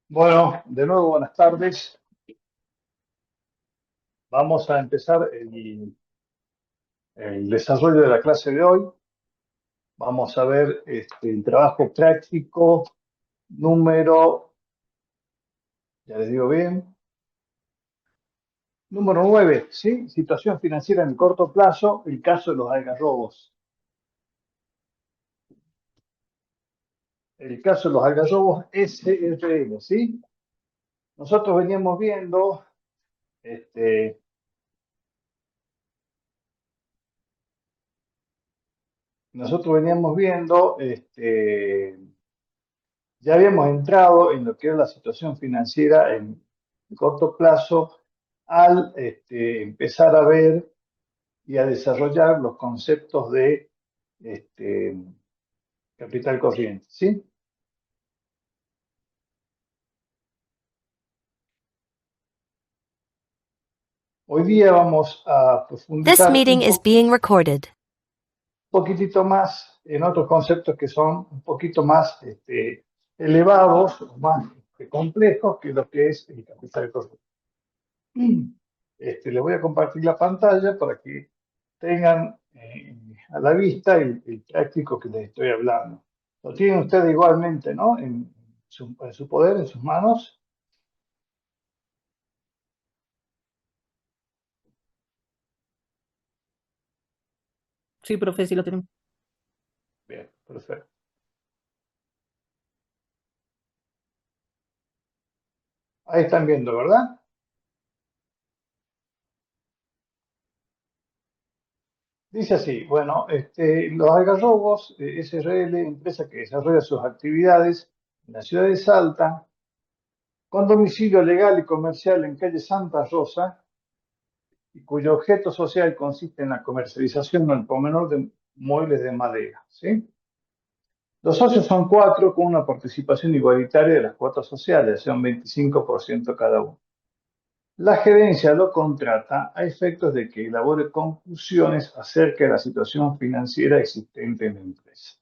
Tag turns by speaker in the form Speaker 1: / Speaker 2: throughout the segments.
Speaker 1: Bueno, de nuevo buenas tardes. Vamos a empezar el desarrollo de la clase de hoy. Vamos a ver el trabajo práctico número, ya les digo bien, número 9, ¿sí? Situación financiera en el corto plazo, el caso de los algarrobos. El caso de los algarrobos SRL, ¿sí? Nosotros veníamos viendo, este, nosotros veníamos viendo, ya habíamos entrado en lo que es la situación financiera en corto plazo al empezar a ver y a desarrollar los conceptos de este, capital corriente, ¿sí? Hoy día vamos a
Speaker 2: This
Speaker 1: profundizar
Speaker 2: meeting is being recorded.
Speaker 1: poquitito más en otros conceptos que son un poquito más elevados, más complejos que lo que es el capital corriente. Les voy a compartir la pantalla para que tengan a la vista el práctico que les estoy hablando. Lo tienen ustedes igualmente, ¿no? En su poder, en sus manos.
Speaker 3: Sí, profe, sí lo tenemos.
Speaker 1: Bien, perfecto. Ahí están viendo, ¿verdad? Dice así, bueno, los algarrobos, SRL, empresa que desarrolla sus actividades en la ciudad de Salta, con domicilio legal y comercial en calle Santa Rosa, y cuyo objeto social consiste en la comercialización al por menor de muebles de madera, ¿sí? Los socios son 4 con una participación igualitaria de las cuotas sociales, sea un 25% cada uno. La gerencia lo contrata a efectos de que elabore conclusiones acerca de la situación financiera existente en la empresa.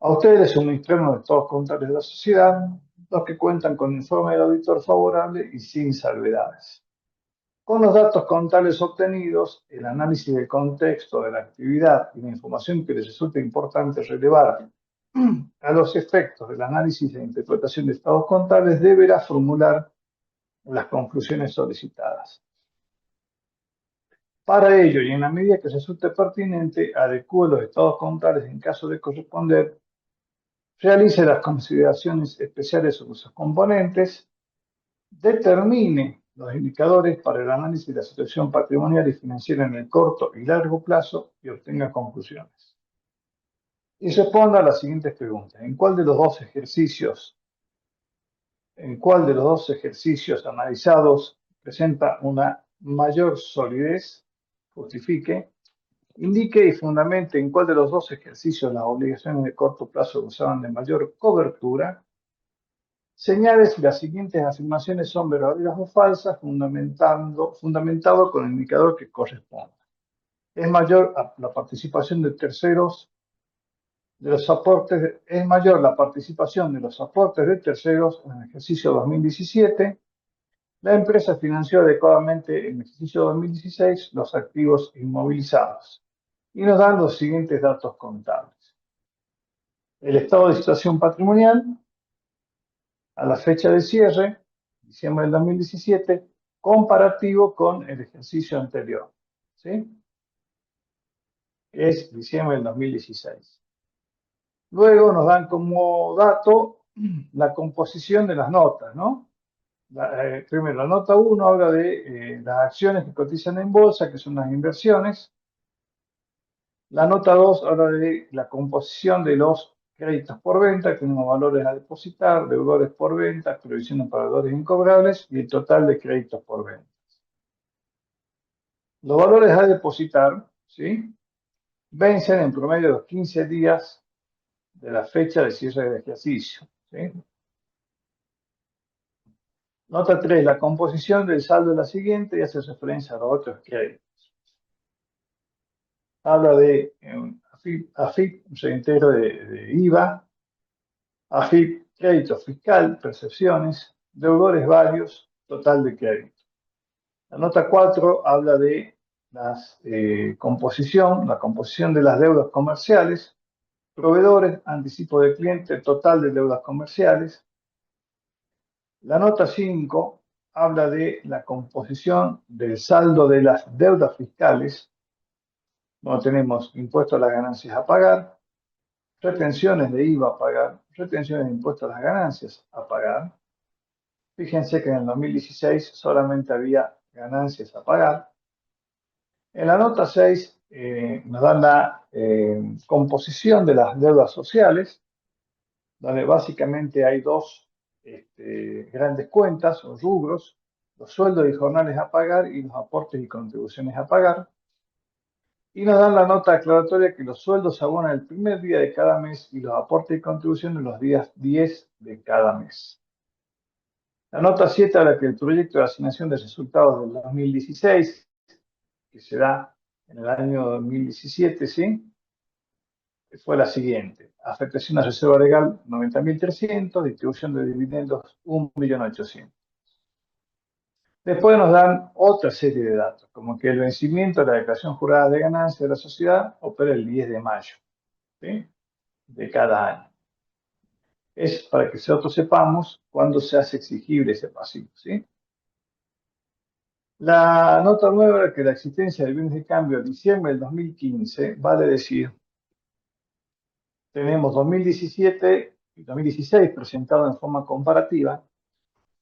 Speaker 1: A ustedes les suministraron los estados contables de la sociedad, los que cuentan con informe del auditor favorable y sin salvedades. Con los datos contables obtenidos, el análisis del contexto de la actividad y la información que les resulta importante relevar a los efectos del análisis e interpretación de estados contables, deberá formular las conclusiones solicitadas. Para ello, y en la medida que resulte pertinente, adecue los estados contables en caso de corresponder, realice las consideraciones especiales sobre sus componentes, determine los indicadores para el análisis de la situación patrimonial y financiera en el corto y largo plazo y obtenga conclusiones. Y responda a las siguientes preguntas. ¿En cuál de los dos ejercicios analizados presenta una mayor solidez? Justifique. Indique y fundamente en cuál de los dos ejercicios las obligaciones de corto plazo gozaban de mayor cobertura. Señale si las siguientes afirmaciones son verdaderas o falsas, fundamentado con el indicador que corresponda. Es mayor la participación de terceros de los aportes, es mayor la participación de los aportes de terceros en el ejercicio 2017. La empresa financió adecuadamente en el ejercicio 2016 los activos inmovilizados. Y nos dan los siguientes datos contables. El estado de situación patrimonial a la fecha de cierre, diciembre del 2017, comparativo con el ejercicio anterior, ¿sí? Es diciembre del 2016. Luego nos dan como dato la composición de las notas, ¿no? Primero, la nota 1 habla de las acciones que cotizan en bolsa, que son las inversiones. La nota 2 habla de la composición de los créditos por venta, tenemos valores a depositar, deudores por venta, previsiones para deudores incobrables y el total de créditos por venta. Los valores a depositar, ¿sí?, vencen en promedio los 15 días de la fecha de cierre del ejercicio, ¿sí? Nota 3, la composición del saldo es la siguiente y hace referencia a los otros créditos. Habla de AFIP, un reintegro de IVA, AFIP, crédito fiscal, percepciones, deudores varios, total de crédito. La nota 4 habla de la composición de las deudas comerciales, proveedores, anticipo de cliente, total de deudas comerciales. La nota 5 habla de la composición del saldo de las deudas fiscales, donde tenemos impuestos a las ganancias a pagar, retenciones de IVA a pagar, retenciones de impuestos a las ganancias a pagar. Fíjense que en el 2016 solamente había ganancias a pagar. En la nota 6 nos dan la composición de las deudas sociales, donde básicamente hay dos grandes cuentas o rubros: los sueldos y jornales a pagar y los aportes y contribuciones a pagar. Y nos dan la nota aclaratoria que los sueldos se abonan el primer día de cada mes y los aportes y contribuciones los días 10 de cada mes. La nota 7 habla que el proyecto de asignación de resultados del 2016, que se da en el año 2017, ¿sí?, fue la siguiente: afectación a reserva legal 90.300, distribución de dividendos 1.800.000. Después nos dan otra serie de datos, como que el vencimiento de la declaración jurada de ganancia de la sociedad opera el 10 de mayo, ¿sí?, de cada año. Es para que nosotros sepamos cuándo se hace exigible ese pasivo, ¿sí? La nota nueva es que la existencia de bienes de cambio a diciembre del 2015 vale decir, tenemos 2017 y 2016 presentados en forma comparativa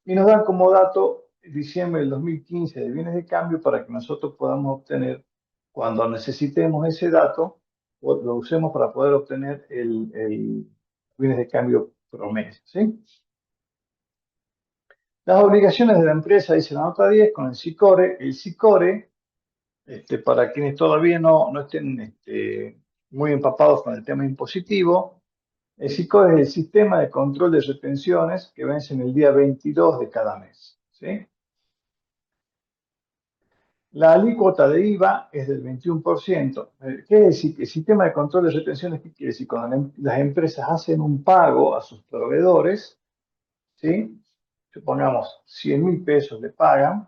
Speaker 1: y nos dan como dato diciembre del 2015 de bienes de cambio para que nosotros podamos obtener, cuando necesitemos ese dato, o lo usemos para poder obtener el bienes de cambio promedio, ¿sí? Las obligaciones de la empresa, dice la nota 10, con el SICORE. El SICORE, para quienes todavía no estén muy empapados con el tema impositivo, el SICORE es el sistema de control de retenciones que vence en el día 22 de cada mes, ¿sí? La alícuota de IVA es del 21%. ¿Qué decir? El sistema de control de retenciones, ¿qué quiere decir? Cuando las empresas hacen un pago a sus proveedores, ¿sí?, supongamos 100.000 pesos le pagan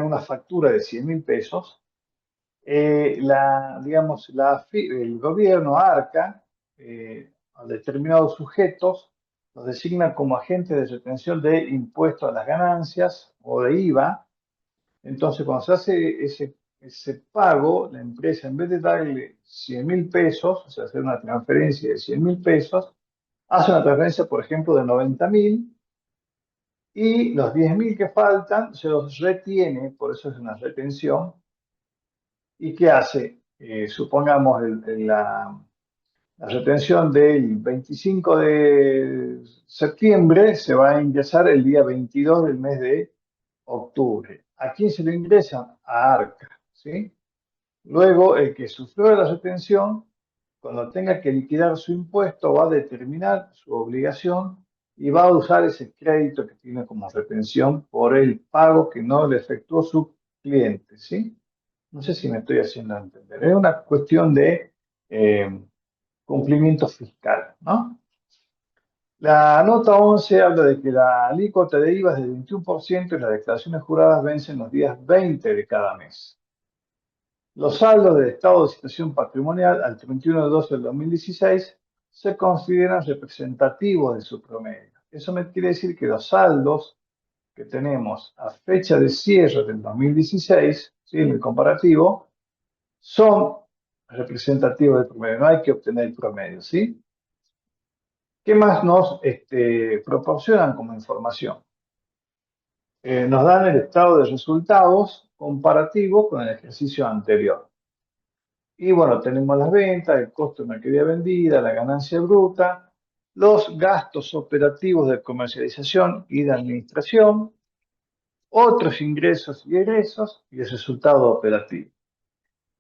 Speaker 1: una factura de 100.000 pesos, digamos, el gobierno ARCA, a determinados sujetos, los designa como agentes de retención de impuestos a las ganancias o de IVA. Entonces, cuando se hace ese pago, la empresa, en vez de darle 100.000 pesos, o sea, hacer una transferencia de 100.000 pesos, hace una transferencia, por ejemplo, de 90.000, y los 10.000 que faltan se los retiene, por eso es una retención. ¿Y qué hace? Supongamos la retención del 25 de septiembre se va a ingresar el día 22 del mes de octubre. ¿A quién se lo ingresa? A ARCA, ¿sí? Luego, el que sufrió la retención, cuando tenga que liquidar su impuesto, va a determinar su obligación y va a usar ese crédito que tiene como retención por el pago que no le efectuó su cliente, ¿sí? No sé si me estoy haciendo entender. Es una cuestión de cumplimiento fiscal, ¿no? La nota 11 habla de que la alícuota de IVA es del 21% y las declaraciones juradas vencen los días 20 de cada mes. Los saldos del estado de situación patrimonial al 31 de 12 del 2016 se consideran representativos de su promedio. Eso me quiere decir que los saldos que tenemos a fecha de cierre del 2016, ¿sí?, en el comparativo, son representativos del promedio. No hay que obtener el promedio, ¿sí? ¿Qué más nos proporcionan como información? Nos dan el estado de resultados comparativo con el ejercicio anterior. Y bueno, tenemos las ventas, el costo de mercadería vendida, la ganancia bruta, los gastos operativos de comercialización y de administración, otros ingresos y egresos y el resultado operativo.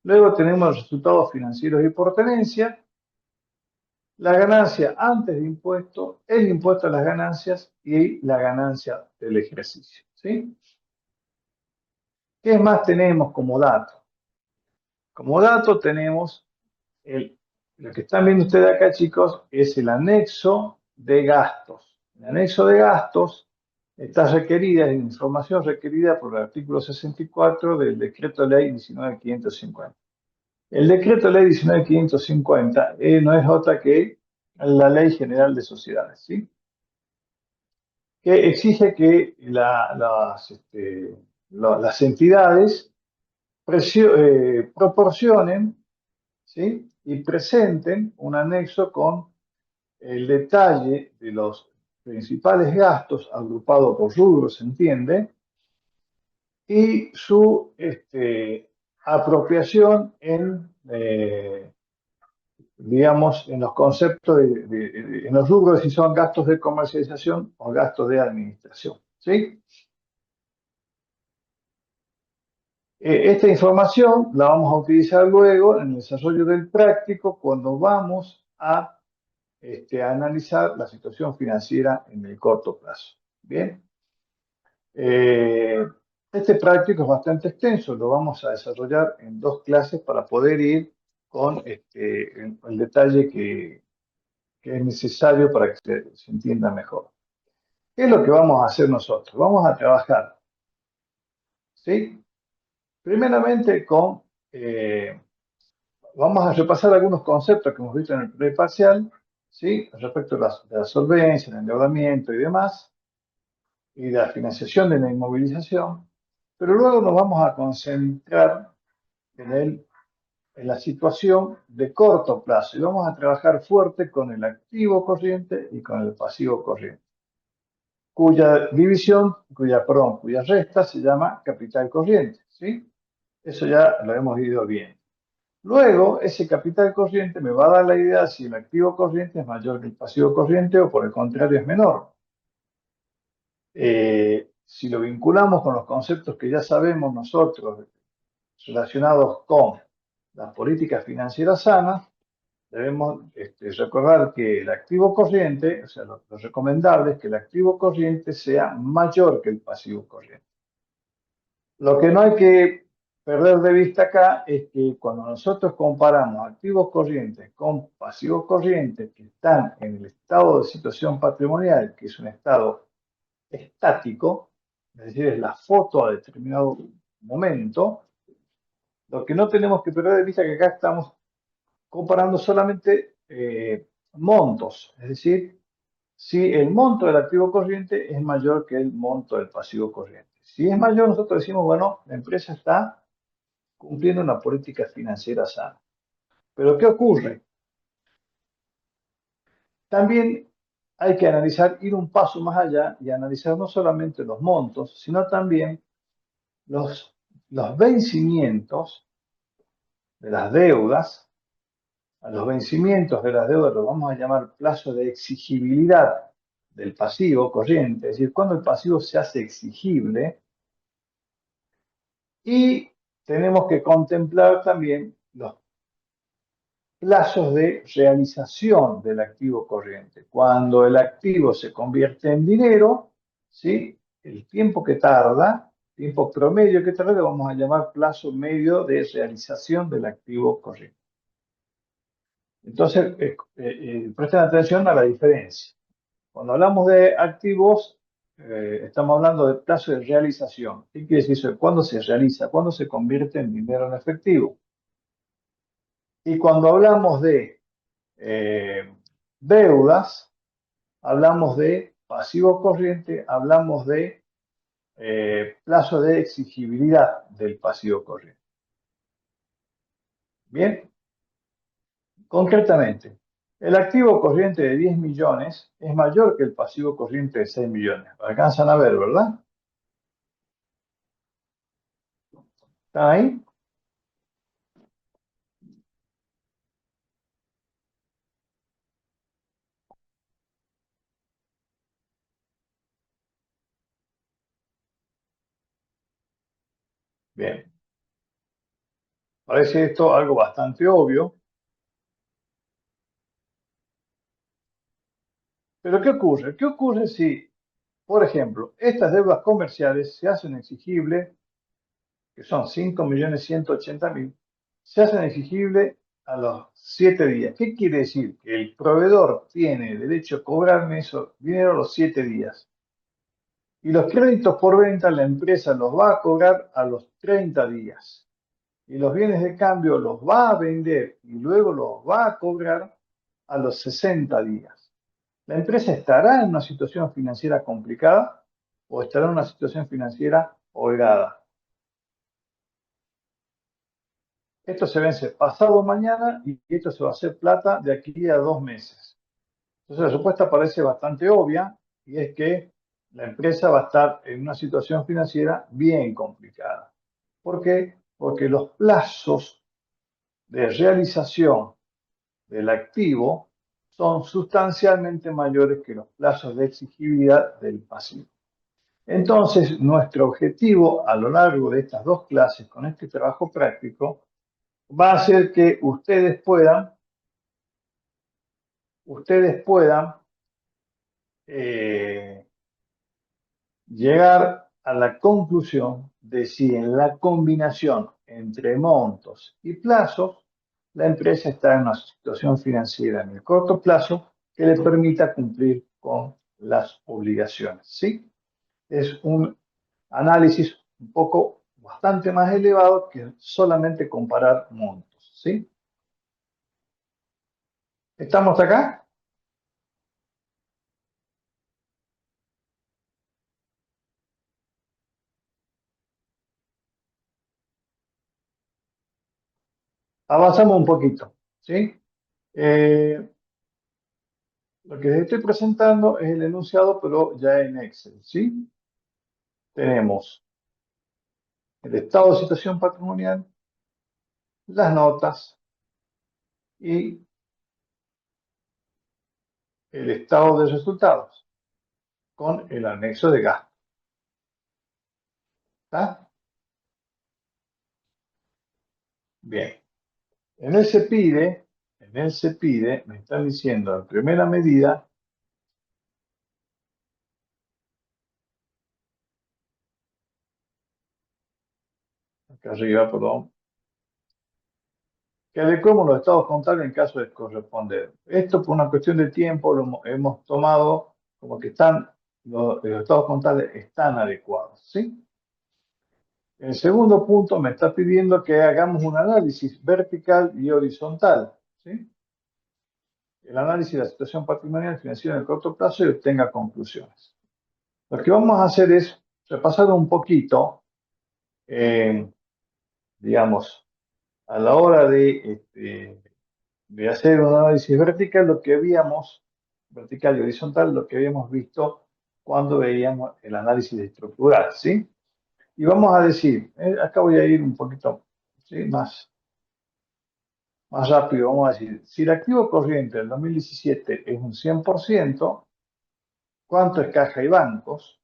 Speaker 1: Luego tenemos los resultados financieros y por tenencia, la ganancia antes de impuesto, el impuesto a las ganancias y la ganancia del ejercicio, ¿sí? ¿Qué más tenemos como dato? Como dato tenemos lo que están viendo ustedes acá, chicos, es el anexo de gastos. En el anexo de gastos está requerida, es información requerida por el artículo 64 del Decreto Ley 19.550. El Decreto Ley 19.550 no es otra que la Ley General de Sociedades, ¿sí? Que exige que las entidades proporcionen, ¿sí? Y presenten un anexo con el detalle de los principales gastos agrupado por rubros, ¿se entiende? Y su apropiación digamos, en los conceptos, en los rubros si son gastos de comercialización o gastos de administración, ¿sí? Esta información la vamos a utilizar luego en el desarrollo del práctico cuando vamos a analizar la situación financiera en el corto plazo. Bien. Este práctico es bastante extenso, lo vamos a desarrollar en 2 clases para poder ir con el detalle que es necesario para que se entienda mejor. ¿Qué es lo que vamos a hacer nosotros? Vamos a trabajar, ¿sí? Primeramente vamos a repasar algunos conceptos que hemos visto en el preparcial, ¿sí? Respecto de la solvencia, el endeudamiento y demás, y de la financiación de la inmovilización, pero luego nos vamos a concentrar en la situación de corto plazo y vamos a trabajar fuerte con el activo corriente y con el pasivo corriente, cuya división, cuya resta se llama capital corriente, ¿sí? Eso ya lo hemos ido bien. Luego, ese capital corriente me va a dar la idea si el activo corriente es mayor que el pasivo corriente o por el contrario es menor. Si lo vinculamos con los conceptos que ya sabemos nosotros relacionados con las políticas financieras sanas, debemos recordar que el activo corriente, o sea, lo recomendable es que el activo corriente sea mayor que el pasivo corriente. Lo que no hay que perder de vista acá es que cuando nosotros comparamos activos corrientes con pasivos corrientes que están en el estado de situación patrimonial, que es un estado estático, es decir, es la foto a determinado momento, lo que no tenemos que perder de vista es que acá estamos comparando solamente montos, es decir, si el monto del activo corriente es mayor que el monto del pasivo corriente. Si es mayor, nosotros decimos, bueno, la empresa está cumpliendo una política financiera sana. Pero ¿qué ocurre? También hay que analizar, ir un paso más allá y analizar no solamente los montos, sino también los vencimientos de las deudas. A los vencimientos de las deudas los vamos a llamar plazo de exigibilidad del pasivo corriente, es decir, cuando el pasivo se hace exigible. Y tenemos que contemplar también los plazos de realización del activo corriente. Cuando el activo se convierte en dinero, ¿sí? El tiempo que tarda, tiempo promedio que tarda, lo vamos a llamar plazo medio de realización del activo corriente. Entonces, presten atención a la diferencia. Cuando hablamos de activos, estamos hablando de plazo de realización. ¿Qué quiere decir eso? ¿Cuándo se realiza? ¿Cuándo se convierte en dinero en efectivo? Y cuando hablamos de deudas, hablamos de pasivo corriente, hablamos de plazo de exigibilidad del pasivo corriente. Bien, concretamente, el activo corriente de 10 millones es mayor que el pasivo corriente de 6 millones. Alcanzan a ver, ¿verdad? ¿Está ahí? Bien. Parece esto algo bastante obvio. Pero ¿qué ocurre? ¿Qué ocurre si, por ejemplo, estas deudas comerciales se hacen exigibles, que son 5.180.000, se hacen exigibles a los 7 días. ¿Qué quiere decir? Que el proveedor tiene derecho a cobrarme eso dinero a los 7 días. Y los créditos por venta la empresa los va a cobrar a los 30 días. Y los bienes de cambio los va a vender y luego los va a cobrar a los 60 días. La empresa estará en una situación financiera complicada o estará en una situación financiera holgada. Esto se vence pasado mañana y esto se va a hacer plata de aquí a 2 meses. Entonces la respuesta parece bastante obvia y es que la empresa va a estar en una situación financiera bien complicada. ¿Por qué? Porque los plazos de realización del activo son sustancialmente mayores que los plazos de exigibilidad del pasivo. Entonces, nuestro objetivo a lo largo de estas dos clases con este trabajo práctico va a ser que ustedes puedan eh, llegar a la conclusión de si en la combinación entre montos y plazos, la empresa está en una situación financiera en el corto plazo que le permita cumplir con las obligaciones. ¿Sí? Es un análisis un poco bastante más elevado que solamente comparar montos. ¿Sí? ¿Estamos acá? Avanzamos un poquito. ¿Sí? Eh, Lo que les estoy presentando es el enunciado, pero ya en Excel, ¿sí? Tenemos el estado de situación patrimonial, las notas y el estado de resultados con el anexo de gasto. ¿Está? Bien. En el CPIDE me están diciendo en primera medida acá arriba, perdón, que adecuemos los estados contables en caso de corresponder. Esto por una cuestión de tiempo lo hemos tomado como que los estados contables están adecuados, ¿sí? El segundo punto me está pidiendo que hagamos un análisis vertical y horizontal, ¿sí? El análisis de la situación patrimonial y financiera en el corto plazo y obtenga conclusiones. Lo que vamos a hacer es repasar un poquito, digamos, a la hora de hacer un análisis vertical, vertical y horizontal, lo que habíamos visto cuando veíamos el análisis estructural, ¿sí? Y vamos a decir, acá voy a ir un poquito, ¿sí? Más rápido, vamos a decir, si el activo corriente del 2017 es un 100%, ¿cuánto es caja y bancos?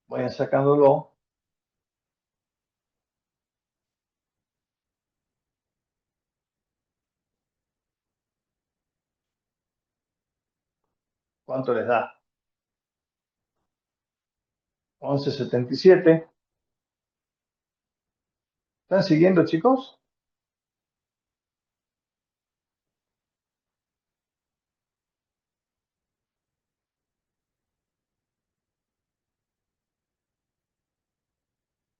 Speaker 1: Vayan sacándolo. ¿Cuánto les da? 11,77. ¿Están siguiendo, chicos?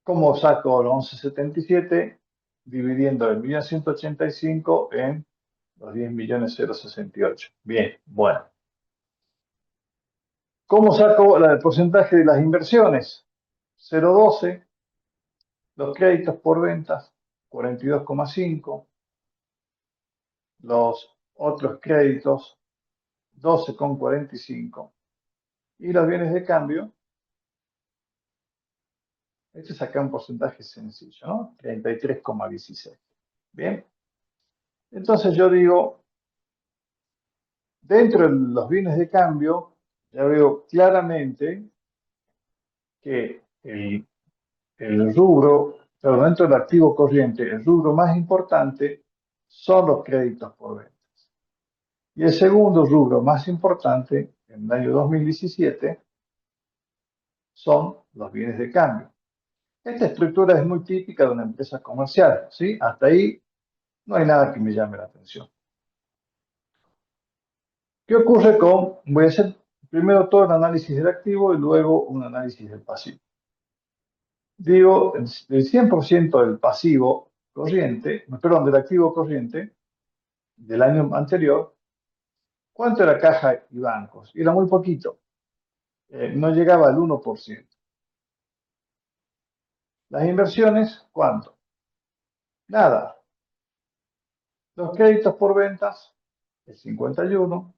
Speaker 1: ¿Cómo saco los 11,77 dividiendo el 1.185 en los 10.068? Bien, bueno. ¿Cómo saco el porcentaje de las inversiones? 0,12. Los créditos por ventas, 42,5. Los otros créditos, 12,45. Y los bienes de cambio, este es acá un porcentaje sencillo, ¿no? 33,16. Bien. Entonces yo digo, dentro de los bienes de cambio, ya veo claramente que el rubro, pero dentro del activo corriente, el rubro más importante son los créditos por ventas. Y el segundo rubro más importante en el año 2017 son los bienes de cambio. Esta estructura es muy típica de una empresa comercial, ¿sí? Hasta ahí no hay nada que me llame la atención. ¿Qué ocurre con, voy a hacer primero todo el análisis del activo y luego un análisis del pasivo? Digo, el 100% del pasivo corriente, perdón, del activo corriente del año anterior, ¿cuánto era caja y bancos? Era muy poquito, no llegaba al 1%. Las inversiones, ¿cuánto? Nada. Los créditos por ventas, el 51,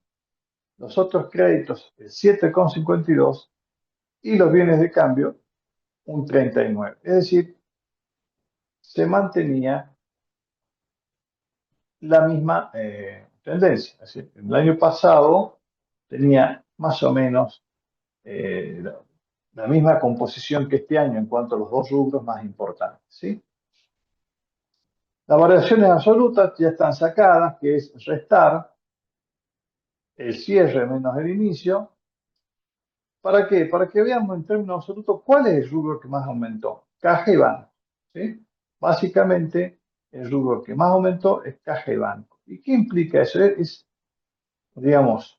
Speaker 1: los otros créditos, el 7,52 y los bienes de cambio, un 39. Es decir, se mantenía la misma tendencia. Es decir, el año pasado tenía más o menos la misma composición que este año en cuanto a los dos rubros más importantes. ¿Sí? Las variaciones absolutas ya están sacadas, que es restar el cierre menos el inicio. ¿Para qué? Para que veamos en términos absolutos cuál es el rubro que más aumentó. Caja y banco. ¿Sí? Básicamente, el rubro que más aumentó es caja y banco. ¿Y qué implica eso? Digamos,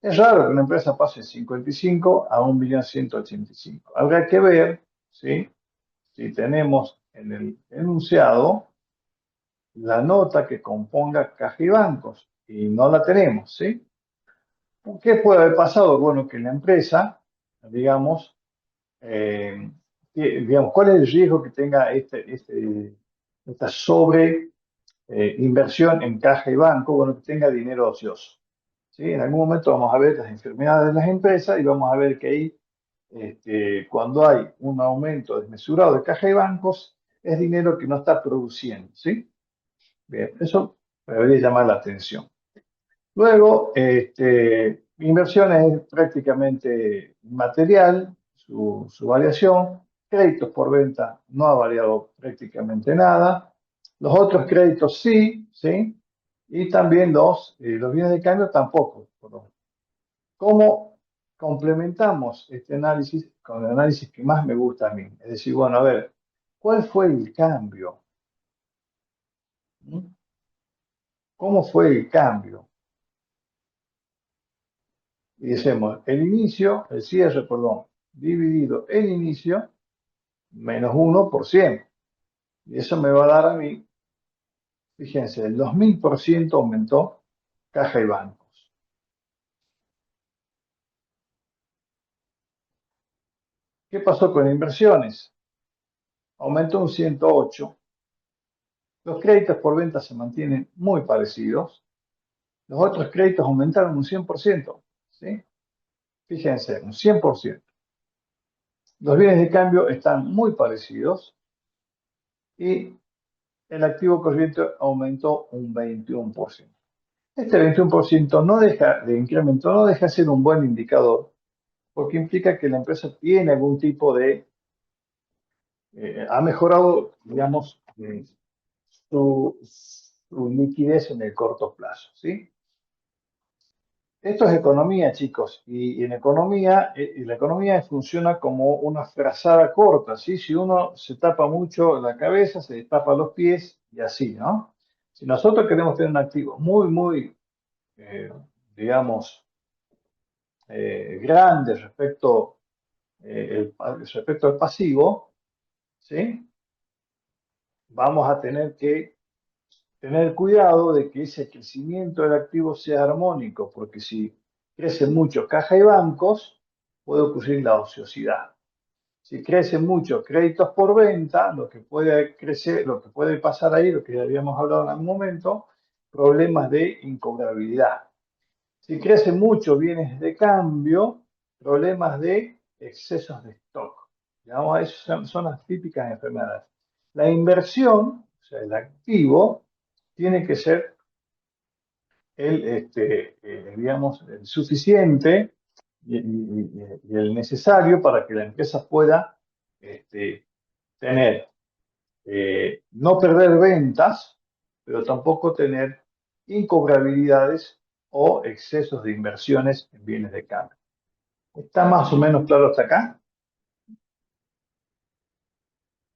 Speaker 1: es raro que una empresa pase de 55 a 1.185.000. Habrá que ver, ¿sí? Si tenemos en el enunciado la nota que componga caja y bancos. Y no la tenemos, ¿sí? ¿Qué puede haber pasado? Bueno, que la empresa, digamos, digamos, ¿cuál es el riesgo que tenga esta sobre inversión en caja y banco? Bueno, que tenga dinero ocioso. ¿Sí? En algún momento vamos a ver las enfermedades de las empresas y vamos a ver que ahí, cuando hay un aumento desmesurado de caja y bancos, es dinero que no está produciendo. ¿Sí? Bien, eso me debería llamar la atención. Luego, inversiones es prácticamente inmaterial, su variación. Créditos por venta no ha variado prácticamente nada. Los otros créditos sí, ¿sí? Y también los bienes de cambio tampoco. ¿Cómo complementamos este análisis con el análisis que más me gusta a mí? Es decir, bueno, a ver, ¿cuál fue el cambio? ¿Mm? ¿Cómo fue el cambio? Y decimos el inicio, el cierre, perdón, dividido el inicio menos 1%. Y eso me va a dar a mí, fíjense, el 2000% aumentó caja y bancos. ¿Qué pasó con inversiones? Aumentó un 108. Los créditos por venta se mantienen muy parecidos. Los otros créditos aumentaron un 100%. ¿Sí? Fíjense, un 100%. Los bienes de cambio están muy parecidos y el activo corriente aumentó un 21%. Este 21% no deja de incremento, no deja de ser un buen indicador, porque implica que la empresa tiene algún tipo ha mejorado, digamos, su liquidez en el corto plazo, ¿sí? Esto es economía, chicos, y en economía, la economía funciona como una frazada corta, ¿sí? Si uno se tapa mucho la cabeza, se tapa los pies y así, ¿no? Si nosotros queremos tener un activo muy, eh, digamos, grande respecto al pasivo, ¿sí? Vamos a tener que tener cuidado de que ese crecimiento del activo sea armónico, porque si crecen mucho caja y bancos, puede ocurrir la ociosidad. Si crecen mucho créditos por venta, lo que puede crecer, lo que puede pasar ahí, lo que ya habíamos hablado en algún momento, problemas de incobrabilidad. Si crecen mucho bienes de cambio, problemas de excesos de stock. Digamos, esas son las típicas enfermedades. La inversión, o sea, el activo, tiene que ser digamos, el suficiente y el necesario para que la empresa pueda tener, no perder ventas, pero tampoco tener incobrabilidades o excesos de inversiones en bienes de cambio. ¿Está más o menos claro hasta acá?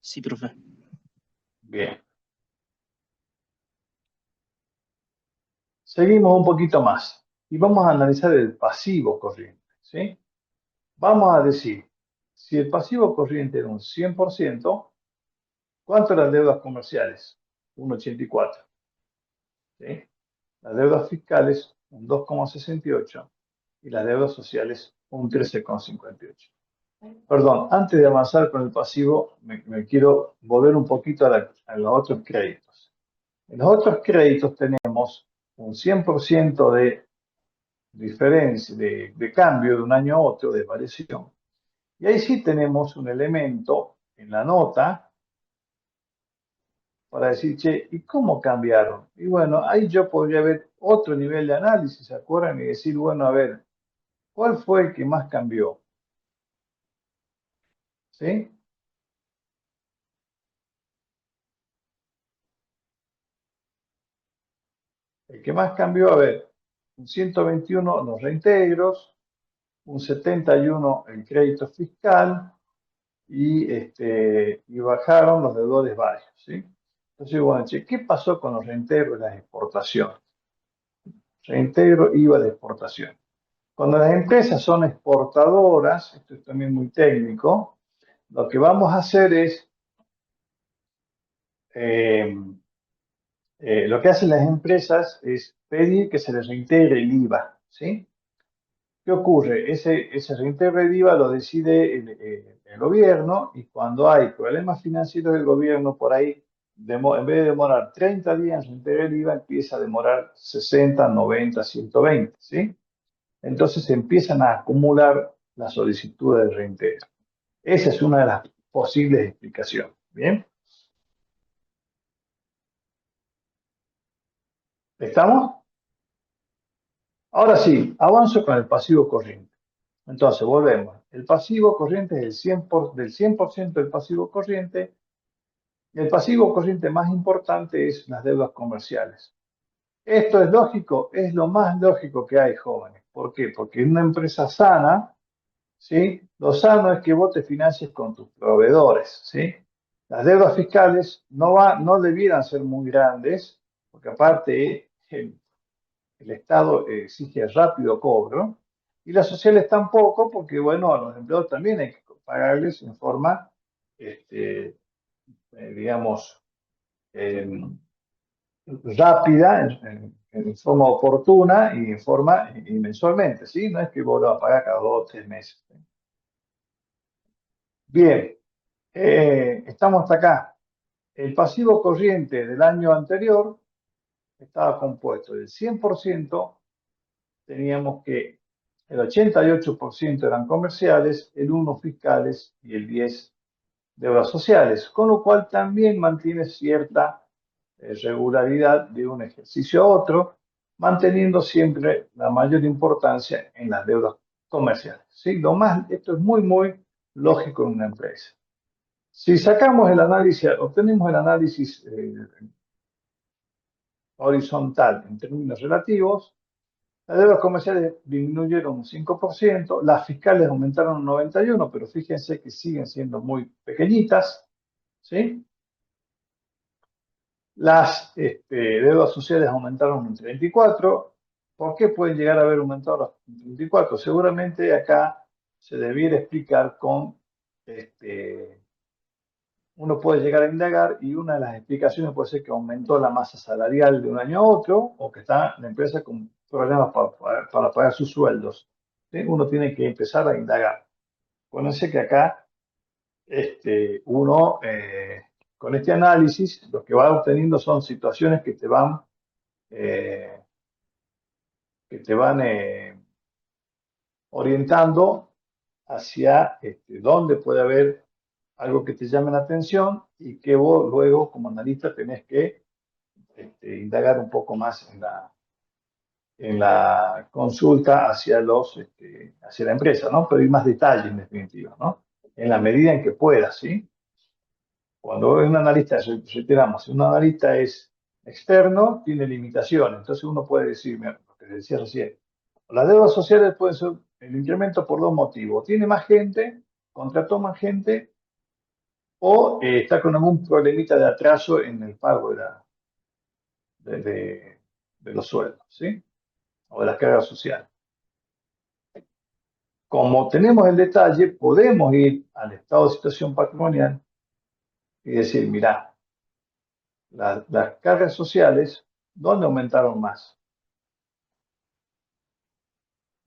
Speaker 2: Sí, profe.
Speaker 1: Bien. Seguimos un poquito más y vamos a analizar el pasivo corriente, ¿sí? Vamos a decir, si el pasivo corriente era un 100%, ¿cuánto eran deudas comerciales? Un 84%, ¿sí? Las deudas fiscales, un 2,68%, y las deudas sociales, un 13,58%. Perdón, antes de avanzar con el pasivo, me quiero volver un poquito a los otros créditos. En los otros créditos tenemos un 100% de diferencia, de cambio de un año a otro, de variación. Y ahí sí tenemos un elemento en la nota para decir, che, ¿y cómo cambiaron? Y bueno, ahí yo podría ver otro nivel de análisis, ¿se acuerdan? Y decir, bueno, a ver, ¿cuál fue el que más cambió? ¿Sí? El que más cambió, a ver, un 121 los reintegros, un 71 el crédito fiscal y bajaron los deudores varios, ¿sí? Entonces, bueno, che, ¿qué pasó con los reintegros y las exportaciones? Reintegro IVA de exportación. Cuando las empresas son exportadoras, esto es también muy técnico, lo que vamos a hacer es, eh, lo que hacen las empresas es pedir que se les reintegre el IVA, ¿sí? ¿Qué ocurre? Ese reintegro de IVA lo decide el gobierno y cuando hay problemas financieros del gobierno por ahí, en vez de demorar 30 días en reintegrar el IVA, empieza a demorar 60, 90, 120, ¿sí? Entonces se empiezan a acumular las solicitudes de reintegro. Esa es una de las posibles explicaciones. ¿Bien? ¿Estamos? Ahora sí, avanzo con el pasivo corriente. Entonces, volvemos. El pasivo corriente es del 100% del pasivo corriente. Y el pasivo corriente más importante es las deudas comerciales. Esto es lógico, es lo más lógico que hay, jóvenes. ¿Por qué? Porque en una empresa sana, ¿sí? Lo sano es que vos te financies con tus proveedores, ¿sí? Las deudas fiscales no debieran ser muy grandes, porque aparte el Estado exige rápido cobro, y las sociales tampoco, porque bueno, a los empleados también hay que pagarles en forma, digamos, eh, rápida, en forma oportuna y en forma y mensualmente, ¿sí? No es que vos lo vas a pagar cada 2 o 3 meses. Bien, estamos hasta acá. El pasivo corriente del año anterior estaba compuesto del 100%, teníamos que el 88% eran comerciales, el 1 fiscales y el 10 de obras sociales, con lo cual también mantiene cierta regularidad de un ejercicio a otro, manteniendo siempre la mayor importancia en las deudas comerciales. ¿Sí? Esto es muy, muy lógico en una empresa. Si sacamos el análisis, obtenemos el análisis horizontal en términos relativos, las deudas comerciales disminuyeron un 5%, las fiscales aumentaron un 91%, pero fíjense que siguen siendo muy pequeñitas, ¿sí? Las deudas sociales aumentaron un 34%. ¿Por qué pueden llegar a haber aumentado un 34%? Seguramente acá se debiera explicar con, uno puede llegar a indagar y una de las explicaciones puede ser que aumentó la masa salarial de un año a otro o que está la empresa con problemas para pagar sus sueldos. ¿Sí? Uno tiene que empezar a indagar. Acuérdense que acá uno, con este análisis, lo que va obteniendo son situaciones eh, que te van orientando hacia dónde puede haber algo que te llame la atención y que vos luego como analista tenés que indagar un poco más en la consulta hacia la empresa, ¿no? Pedir más detalles en definitiva, ¿no? En la medida en que puedas, ¿sí? Cuando es un analista, reiteramos, si un analista es externo, tiene limitaciones. Entonces uno puede decir, mira, lo que decía recién, las deudas sociales pueden ser el incremento por dos motivos. Tiene más gente, contrató más gente, o está con algún problemita de atraso en el pago de, de- de los sueldos, ¿sí? O de las cargas sociales. Como tenemos el detalle, podemos ir al estado de situación patrimonial y decir, mira, las cargas sociales, ¿dónde aumentaron más?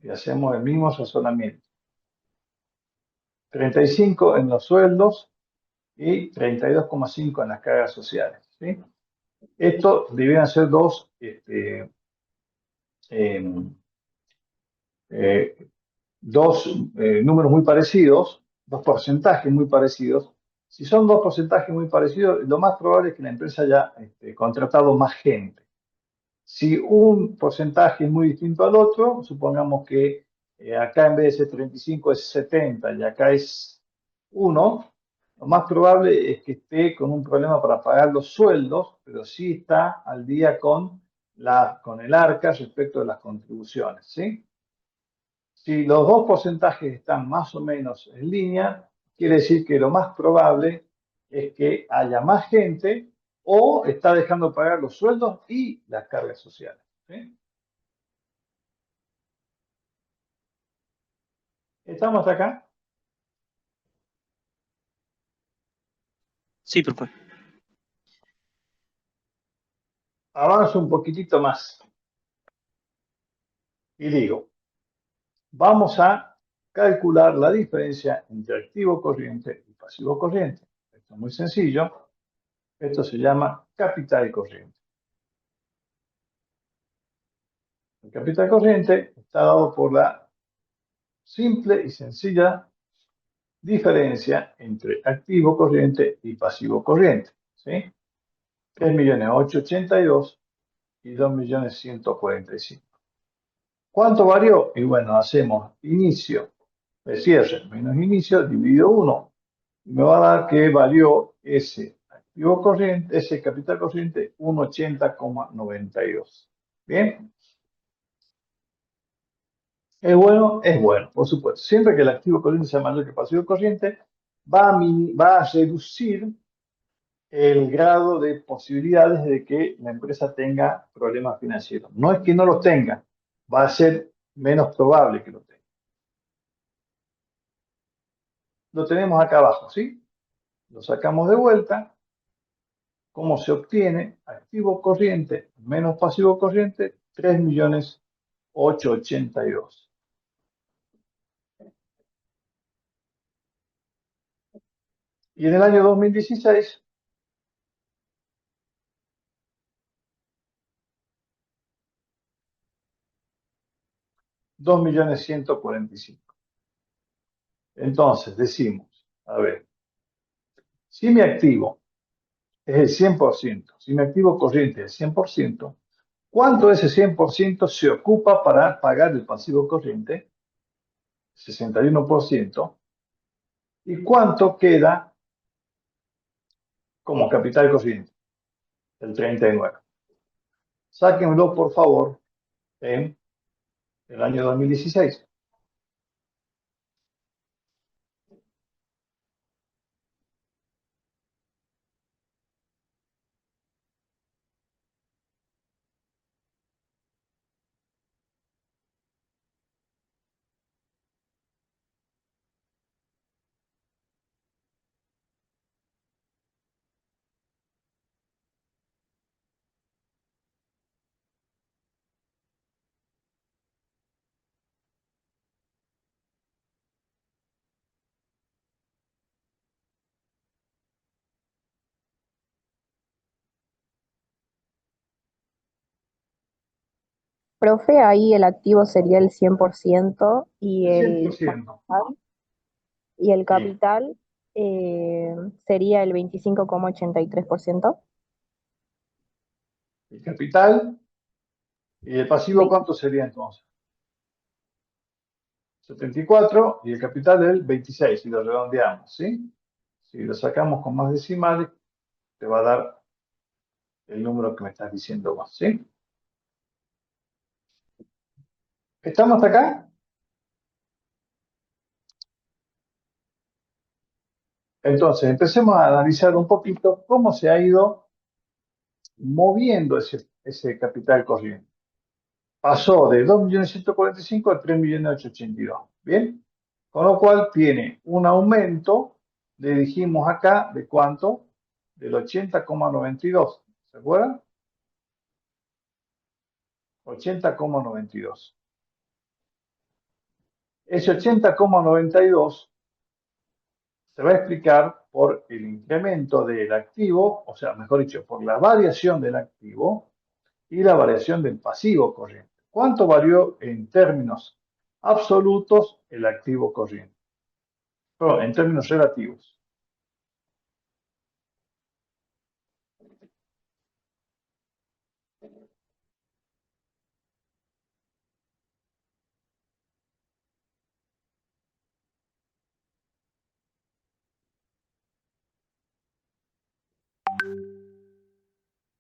Speaker 1: Y hacemos el mismo razonamiento. 35 en los sueldos y 32,5 en las cargas sociales, ¿sí? Esto deberían ser eh, eh, dos números muy parecidos, dos porcentajes muy parecidos. Si son dos porcentajes muy parecidos, lo más probable es que la empresa haya contratado más gente. Si un porcentaje es muy distinto al otro, supongamos que acá en vez de ser 35 es 70 y acá es 1, lo más probable es que esté con un problema para pagar los sueldos, pero sí está al día con el ARCA respecto de las contribuciones, ¿sí? Si los dos porcentajes están más o menos en línea, quiere decir que lo más probable es que haya más gente o está dejando de pagar los sueldos y las cargas sociales, ¿sí? ¿Estamos acá?
Speaker 2: Sí, profe.
Speaker 1: Avanzo un poquitito más y digo, vamos a calcular la diferencia entre activo corriente y pasivo corriente. Esto es muy sencillo. Esto se llama capital corriente. El capital corriente está dado por la simple y sencilla diferencia entre activo corriente y pasivo corriente, ¿sí? 3.882.000 y 2.145.000. ¿Cuánto varió? Y bueno, hacemos inicio de cierre menos inicio dividido 1. Me va a dar que varió ese activo corriente, ese capital corriente, 180,92. Bien, es bueno, por supuesto. Siempre que el activo corriente sea mayor que el pasivo corriente, va a reducir el grado de posibilidades de que la empresa tenga problemas financieros. No es que no los tenga, va a ser menos probable que lo tenga. Lo tenemos acá abajo, ¿sí? Lo sacamos de vuelta. ¿Cómo se obtiene? Activo corriente menos pasivo corriente, 3.882.000. Y en el año 2016, 2.145.000. Entonces decimos, a ver, si mi activo es el 100%, si mi activo corriente es el 100%, ¿cuánto de ese 100% se ocupa para pagar el pasivo corriente? 61%. ¿Y cuánto queda como capital corriente? El 39%. Sáquenlo, por favor, en el año 2016.
Speaker 4: Profe, ahí el activo sería el 100% y
Speaker 1: El 100%.
Speaker 4: y el
Speaker 1: Y
Speaker 4: capital sería el 25,83%.
Speaker 1: el capital y el pasivo,
Speaker 4: Ve-
Speaker 1: ¿cuánto sería entonces? 74 y el capital del 26, si lo redondeamos, ¿sí? Si lo sacamos con más decimales, te va a dar el número que me estás diciendo vos, ¿sí? ¿Estamos hasta acá? Entonces, empecemos a analizar un poquito cómo se ha ido moviendo ese capital corriente. Pasó de 2.145.000 a 3.882.000. ¿Bien? Con lo cual tiene un aumento, le dijimos acá, ¿de cuánto? Del 80,92. ¿Se acuerdan? 80,92. Ese 80,92 se va a explicar por el incremento del activo, o sea, mejor dicho, por la variación del activo y la variación del pasivo corriente. ¿Cuánto varió en términos absolutos el activo corriente? Pero en términos relativos.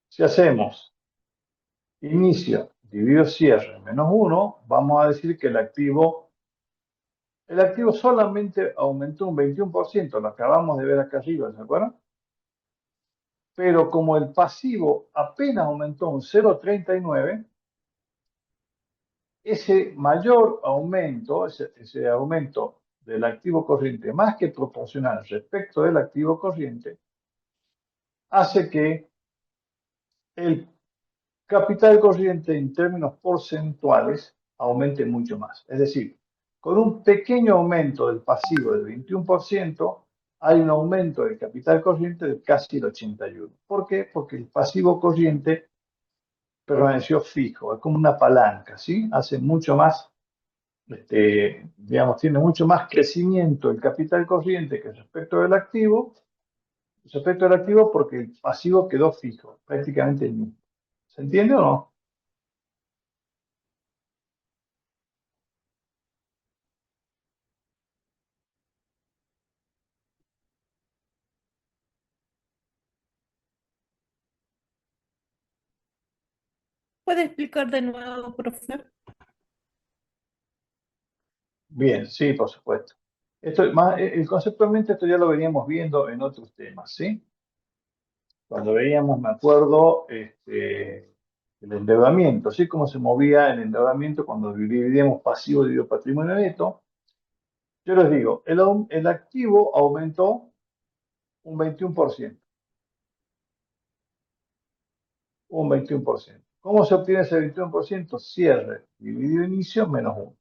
Speaker 1: Si hacemos inicio dividido cierre menos 1, vamos a decir que el activo solamente aumentó un 21%, lo acabamos de ver acá arriba, ¿se acuerdan? Pero como el pasivo apenas aumentó un 0,39, ese mayor aumento, ese aumento del activo corriente más que proporcional respecto del activo corriente, hace que el capital corriente en términos porcentuales aumente mucho más. Es decir, con un pequeño aumento del pasivo del 21%, hay un aumento del capital corriente de casi el 81%. ¿Por qué? Porque el pasivo corriente permaneció fijo, es como una palanca, ¿sí? Hace mucho más, digamos, tiene mucho más crecimiento el capital corriente que respecto del activo porque el pasivo quedó fijo, prácticamente el mismo. ¿Se entiende o no?
Speaker 3: ¿Puede explicar de nuevo, profe?
Speaker 1: Bien, sí, por supuesto. Conceptualmente esto ya lo veníamos viendo en otros temas, ¿sí? Cuando veíamos, me acuerdo, el endeudamiento, ¿sí? Cómo se movía el endeudamiento cuando dividíamos pasivo dividido patrimonio neto. Yo les digo, el activo aumentó un 21%. Un 21%. ¿Cómo se obtiene ese 21%? Cierre dividido inicio menos 1.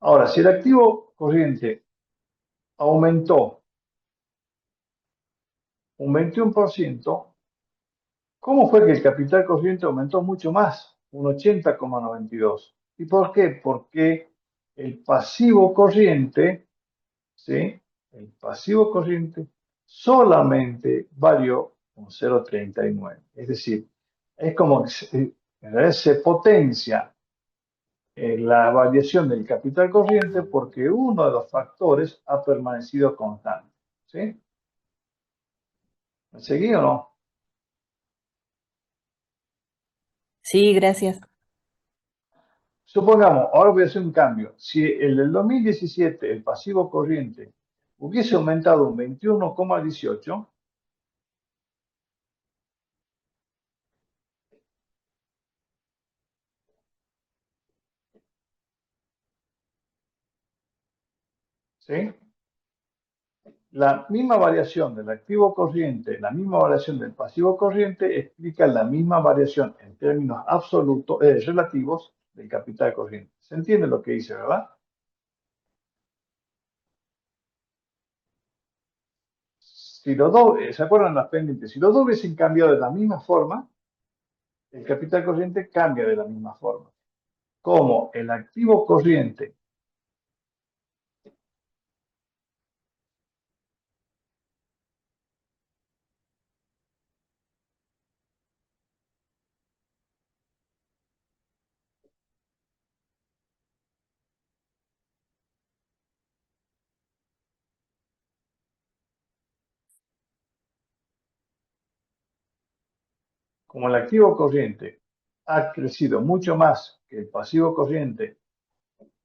Speaker 1: Ahora, si el activo corriente aumentó un 21%, ¿cómo fue que el capital corriente aumentó mucho más? Un 80,92. ¿Y por qué? Porque el pasivo corriente, ¿sí? El pasivo corriente solamente varió un 0,39. Es decir, es como que en realidad se potencia la variación del capital corriente porque uno de los factores ha permanecido constante. ¿Sí? ¿Me seguí o no?
Speaker 3: Sí, gracias.
Speaker 1: Supongamos, ahora voy a hacer un cambio. Si el del 2017, el pasivo corriente, hubiese aumentado un 21,18, ¿sí? La misma variación del activo corriente, la misma variación del pasivo corriente explica la misma variación en términos absolutos, relativos del capital corriente. ¿Se entiende lo que dice, verdad? Si los dos, ¿se acuerdan las pendientes? Si los dos hubiesen cambiado de la misma forma, el capital corriente cambia de la misma forma. Como el activo corriente, como el activo corriente ha crecido mucho más que el pasivo corriente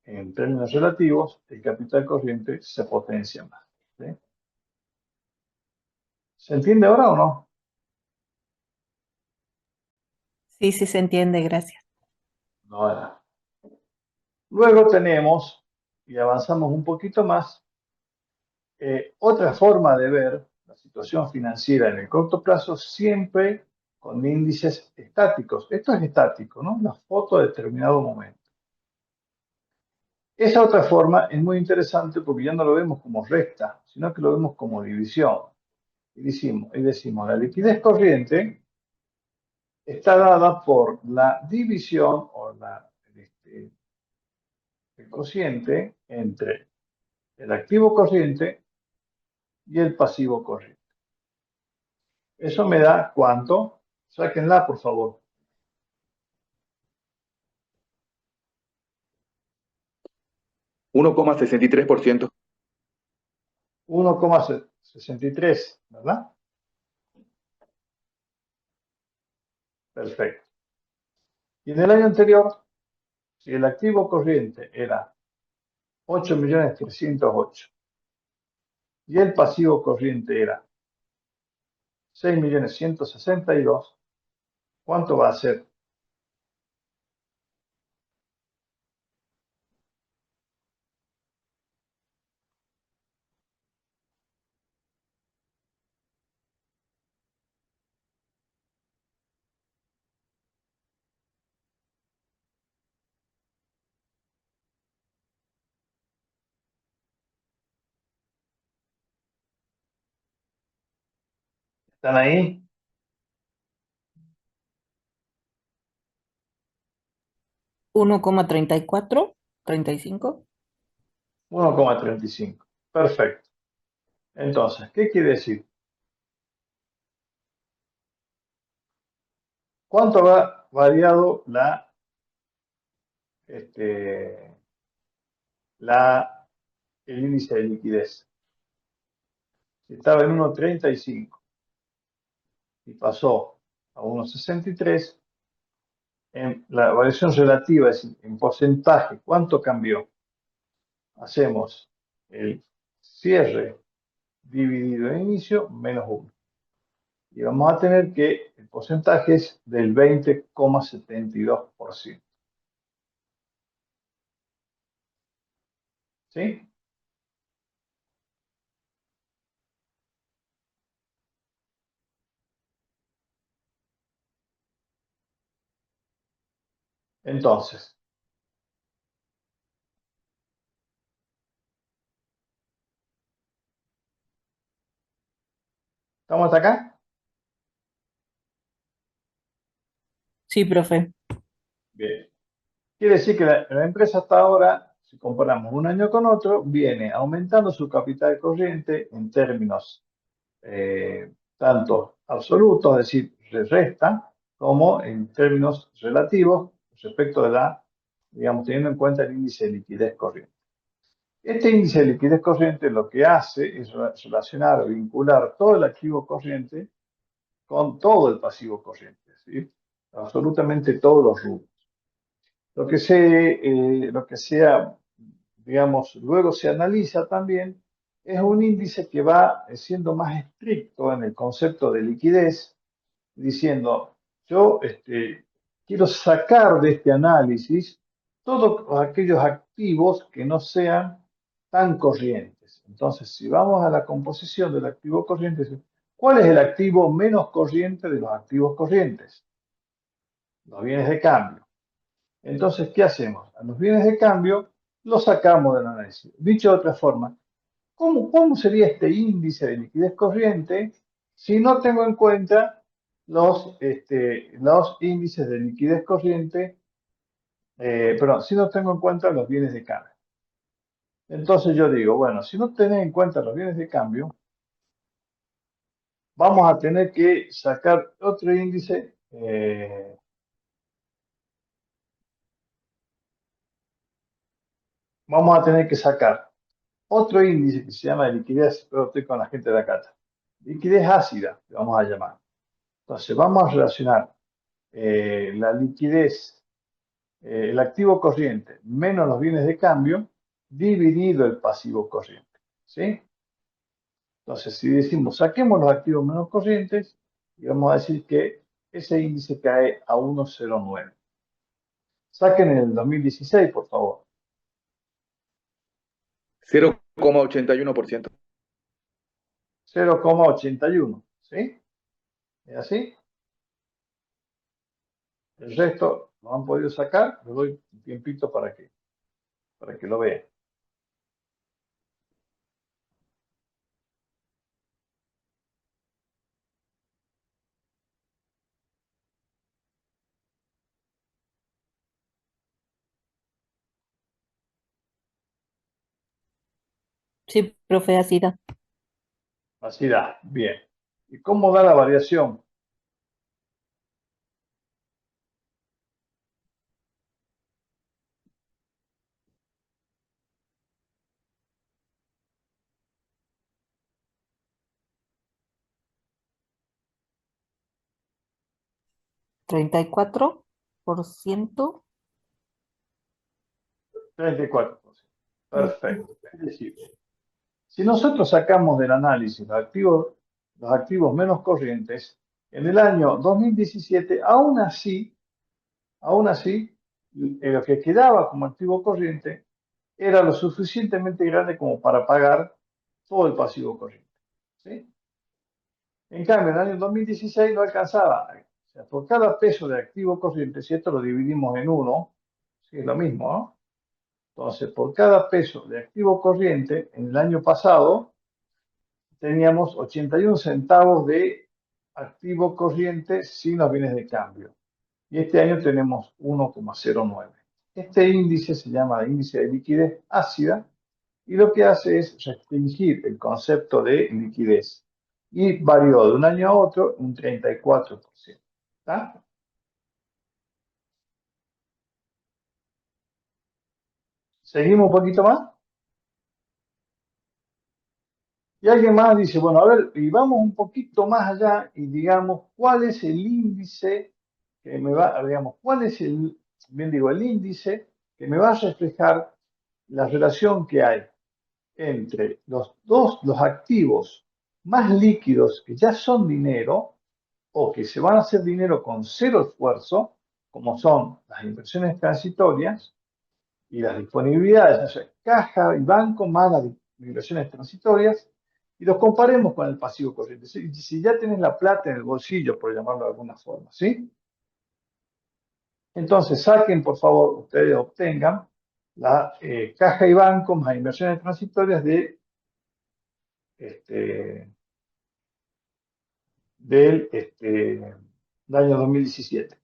Speaker 1: en términos relativos, el capital corriente se potencia más. ¿Sí? ¿Se entiende ahora o no?
Speaker 3: Sí, sí se entiende, gracias.
Speaker 1: No era. Luego tenemos, y avanzamos un poquito más, otra forma de ver la situación financiera en el corto plazo, siempre con índices estáticos. Esto es estático, ¿no? Una foto de determinado momento. Esa otra forma es muy interesante porque ya no lo vemos como recta, sino que lo vemos como división. Y decimos, la liquidez corriente está dada por la división o el cociente entre el activo corriente y el pasivo corriente. Eso me da ¿cuánto? Sáquenla, por favor.
Speaker 2: 1,63%.
Speaker 1: 1,63, ¿verdad? Perfecto. Y en el año anterior, si el activo corriente era 8.308.000 y el pasivo corriente era 6.162.000, ¿cuánto va a ser? ¿Están ahí?
Speaker 3: 1,34, 35.
Speaker 1: 1,35. Perfecto. Entonces, ¿qué quiere decir? ¿Cuánto ha variado este, el índice de liquidez? Si estaba en 1,35 y pasó a 1,63, en la variación relativa, es decir, en porcentaje, ¿cuánto cambió? Hacemos el cierre dividido en inicio menos 1. Y vamos a tener que el porcentaje es del 20,72%. ¿Sí? Entonces, ¿estamos hasta acá?
Speaker 3: Sí, profe.
Speaker 1: Bien. Quiere decir que la empresa hasta ahora, si comparamos un año con otro, viene aumentando su capital corriente en términos tanto absolutos, es decir, resta, como en términos relativos respecto de digamos, teniendo en cuenta el índice de liquidez corriente. Este índice de liquidez corriente lo que hace es relacionar o vincular todo el activo corriente con todo el pasivo corriente, ¿sí? Absolutamente todos los rubros. Lo que digamos, luego se analiza también, es un índice que va siendo más estricto en el concepto de liquidez, diciendo, yo quiero sacar de este análisis todos aquellos activos que no sean tan corrientes. Entonces, si vamos a la composición del activo corriente, ¿cuál es el activo menos corriente de los activos corrientes? Los bienes de cambio. Entonces, ¿qué hacemos? A los bienes de cambio los sacamos del análisis. Dicho de otra forma, ¿cómo sería este índice de liquidez corriente si no tengo en cuenta los índices de liquidez corriente, perdón, si no tengo en cuenta los bienes de cambio? Entonces yo digo, bueno, si no tenés en cuenta los bienes de cambio, vamos a tener que sacar otro índice. Vamos a tener que sacar otro índice que se llama liquidez, pero estoy con la gente de acá. Liquidez ácida, que vamos a llamar. Entonces, vamos a relacionar la liquidez, el activo corriente menos los bienes de cambio, dividido el pasivo corriente. ¿Sí? Entonces, si decimos saquemos los activos menos corrientes, y vamos a decir que ese índice cae a 1,09. Saquen el 2016, por favor.
Speaker 2: 0,81%.
Speaker 1: 0,81. ¿Sí? ¿Es así? El resto lo han podido sacar. Les doy un tiempito para que lo vean.
Speaker 3: Sí, profe, así da.
Speaker 1: Así da. Bien. ¿Y cómo da la variación?
Speaker 3: ¿34%?
Speaker 1: 34%.
Speaker 3: Ujú.
Speaker 1: Perfecto. Es decir, si nosotros sacamos del análisis los activos menos corrientes, en el año 2017, aún así, lo que quedaba como activo corriente era lo suficientemente grande como para pagar todo el pasivo corriente. ¿Sí? En cambio, en el año 2016 no alcanzaba. O sea, por cada peso de activo corriente, si esto lo dividimos en uno, sí, es lo mismo, ¿no? Entonces, por cada peso de activo corriente, en el año pasado teníamos 81 centavos de activo corriente sin los bienes de cambio. Y este año tenemos 1,09. Este índice se llama índice de liquidez ácida y lo que hace es restringir el concepto de liquidez. Y varió de un año a otro un 34%. ¿Está? ¿Seguimos un poquito más? Y alguien más dice, bueno, a ver, y vamos un poquito más allá y digamos, ¿cuál es el índice que me va, digamos, cuál es bien digo, el índice que me va a reflejar la relación que hay entre los activos más líquidos que ya son dinero o que se van a hacer dinero con cero esfuerzo, como son las inversiones transitorias y las disponibilidades, o sea, caja y banco más las inversiones transitorias, y los comparemos con el pasivo corriente. Si ya tienes la plata en el bolsillo, por llamarlo de alguna forma, ¿sí? Entonces saquen, por favor, ustedes obtengan la caja y banco más inversiones transitorias este, del año 2017.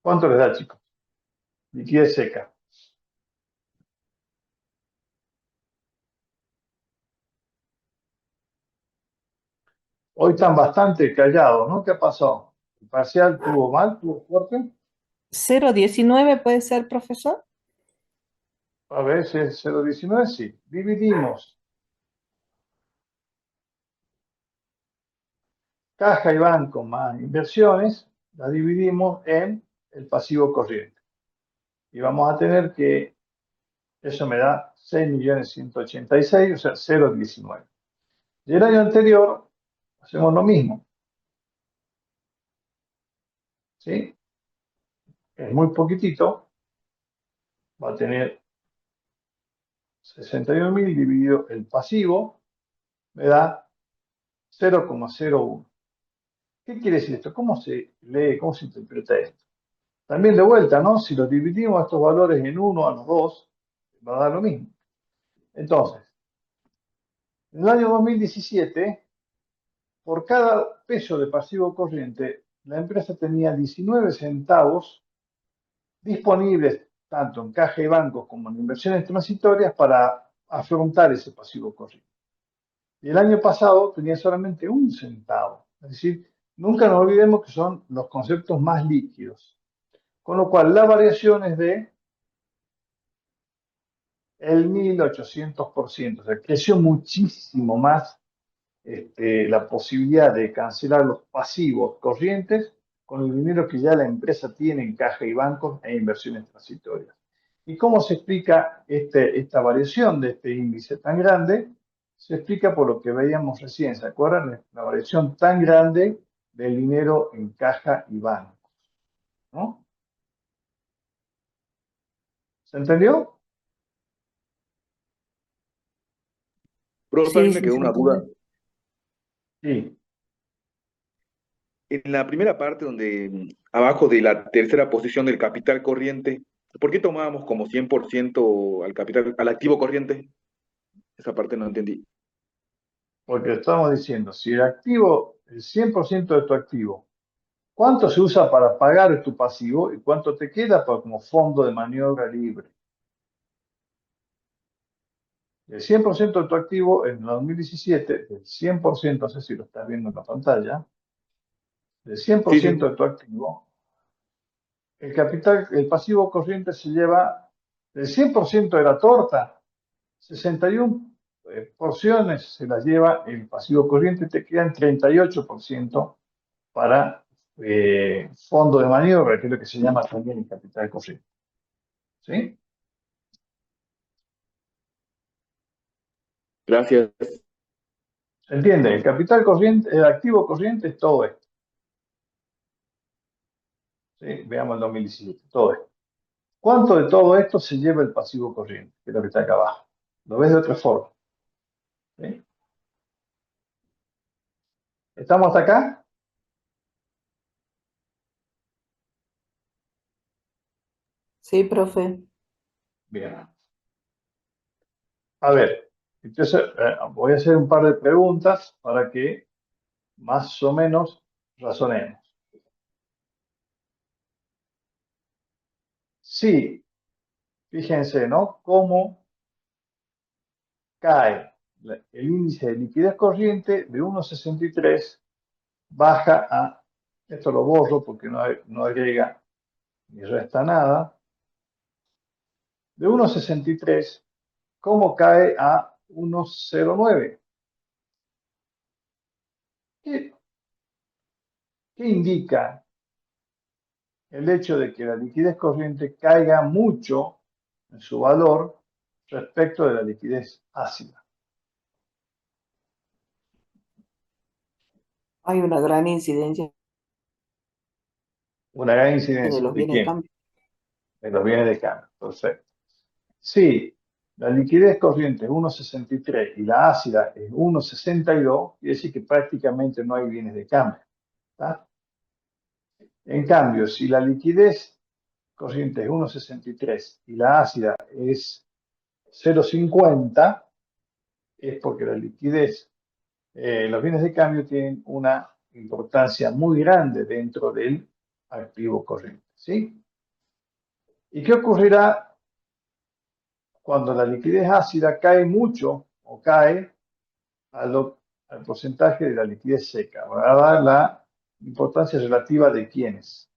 Speaker 1: ¿Cuánto les da, chicos? Liquidez seca. Hoy están bastante callados, ¿no? ¿Qué pasó? ¿El parcial tuvo mal? ¿Tuvo fuerte?
Speaker 3: 0,19 puede ser, profesor.
Speaker 1: A ver si es 0,19, sí. Dividimos caja y banco más inversiones, la dividimos en el pasivo corriente. Y vamos a tener que, eso me da 6.186.000, o sea, 0,19. Y el año anterior hacemos lo mismo, ¿sí? Es muy poquitito, va a tener 61.000 dividido el pasivo, me da 0,01. ¿Qué quiere decir esto? ¿Cómo se lee, cómo se interpreta esto? También de vuelta, ¿no? Si lo dividimos estos valores en uno a los dos, va a dar lo mismo. Entonces, en el año 2017, por cada peso de pasivo corriente, la empresa tenía 19 centavos disponibles tanto en caja y bancos como en inversiones transitorias para afrontar ese pasivo corriente. Y el año pasado tenía solamente 1 centavo. Es decir, nunca nos olvidemos que son los conceptos más líquidos. Con lo cual, la variación es de el 1800%. O sea, creció muchísimo más la posibilidad de cancelar los pasivos corrientes con el dinero que ya la empresa tiene en caja y bancos e inversiones transitorias. ¿Y cómo se explica esta variación de este índice tan grande? Se explica por lo que veíamos recién, ¿se acuerdan? La variación tan grande del dinero en caja y bancos, ¿no? ¿Se entendió?
Speaker 2: Profe, a mí
Speaker 3: Sí,
Speaker 2: me
Speaker 3: sí,
Speaker 2: quedó
Speaker 3: se
Speaker 2: una duda.
Speaker 3: entiende.
Speaker 1: Sí.
Speaker 2: En la primera parte, donde abajo de la tercera posición del capital corriente, ¿por qué tomábamos como 100% al capital, al activo corriente? Esa parte no entendí.
Speaker 1: Porque estamos diciendo, si el activo, el 100% de tu activo, ¿cuánto se usa para pagar tu pasivo y cuánto te queda como fondo de maniobra libre? El 100% de tu activo en el 2017, el 100%, no sé si lo estás viendo en la pantalla, el
Speaker 2: Sí, sí.
Speaker 1: 100% de tu activo, el capital, el pasivo corriente se lleva el 100% de la torta, 61 porciones se las lleva el pasivo corriente, te quedan 38% para fondo de maniobra, que es lo que se llama también el capital corriente. ¿Sí?
Speaker 2: Gracias.
Speaker 1: ¿Se entiende? El capital corriente, el activo corriente es todo esto. ¿Sí? Veamos el 2017, todo esto. ¿Cuánto de todo esto se lleva el pasivo corriente? Que es lo que está acá abajo. ¿Lo ves de otra forma? ¿Sí? ¿Estamos hasta acá?
Speaker 3: Sí, profe.
Speaker 1: Bien. A ver, entonces voy a hacer un par de preguntas para que más o menos razonemos. Sí, fíjense, ¿no? Cómo cae el índice de liquidez corriente de 1,63, baja a, esto lo borro porque no agrega ni resta nada, de 1,63, ¿cómo cae a 1,09? ¿Qué, qué indica el hecho de que la liquidez corriente caiga mucho en su valor respecto de la liquidez ácida?
Speaker 3: Hay una gran incidencia
Speaker 1: Una gran
Speaker 3: de
Speaker 1: incidencia.
Speaker 3: los
Speaker 1: ¿De
Speaker 3: bienes de
Speaker 1: quién?
Speaker 3: cambio.
Speaker 1: De los bienes de cambio. Perfecto. Si la liquidez corriente es 1,63 y la ácida es 1,62, quiere decir que prácticamente no hay bienes de cambio. ¿Tá? En cambio, si la liquidez corriente es 1,63 y la ácida es 0,50, es porque la liquidez, los bienes de cambio tienen una importancia muy grande dentro del activo corriente. ¿Sí? ¿Y qué ocurrirá cuando la liquidez ácida cae mucho o cae al porcentaje de la liquidez seca? Va a dar la importancia relativa de quiénes.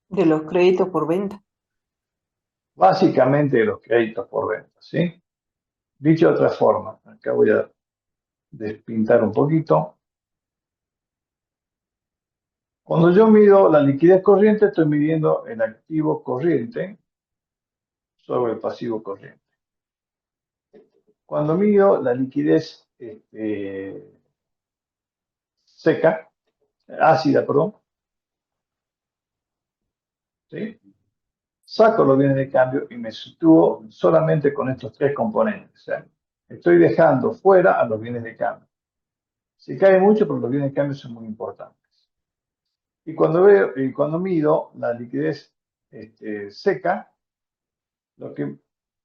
Speaker 3: De los créditos por venta.
Speaker 1: Básicamente de los créditos por venta. ¿Sí? Dicho de otra forma, acá voy a despintar un poquito. Cuando yo mido la liquidez corriente, estoy midiendo el activo corriente sobre el pasivo corriente. Cuando mido la liquidez seca, ácida, perdón, ¿sí? Saco los bienes de cambio y me sitúo solamente con estos tres componentes. O sea, estoy dejando fuera a los bienes de cambio. Se cae mucho porque los bienes de cambio son muy importantes. Y cuando mido la liquidez seca, lo que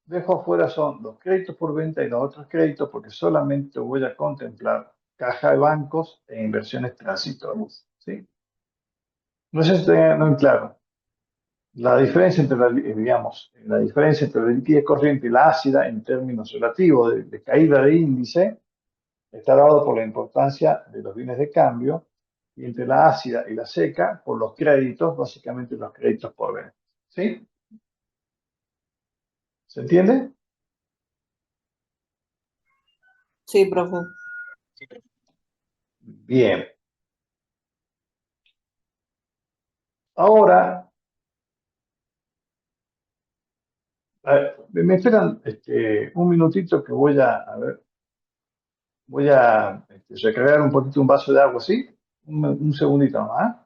Speaker 1: dejo fuera son los créditos por venta y los otros créditos porque solamente voy a contemplar caja de bancos e inversiones transitorias. ¿Sí? No sé si está muy claro. La diferencia entre digamos, la diferencia entre la liquidez corriente y la ácida en términos relativos de caída de índice está dado por la importancia de los bienes de cambio y entre la ácida y la seca por los créditos, básicamente los créditos por venta. ¿Sí? ¿Se entiende?
Speaker 3: Sí, profe.
Speaker 1: Bien. Ahora, me esperan un minutito que a ver, voy a recargar un poquito un vaso de agua, ¿sí? Un segundito nomás.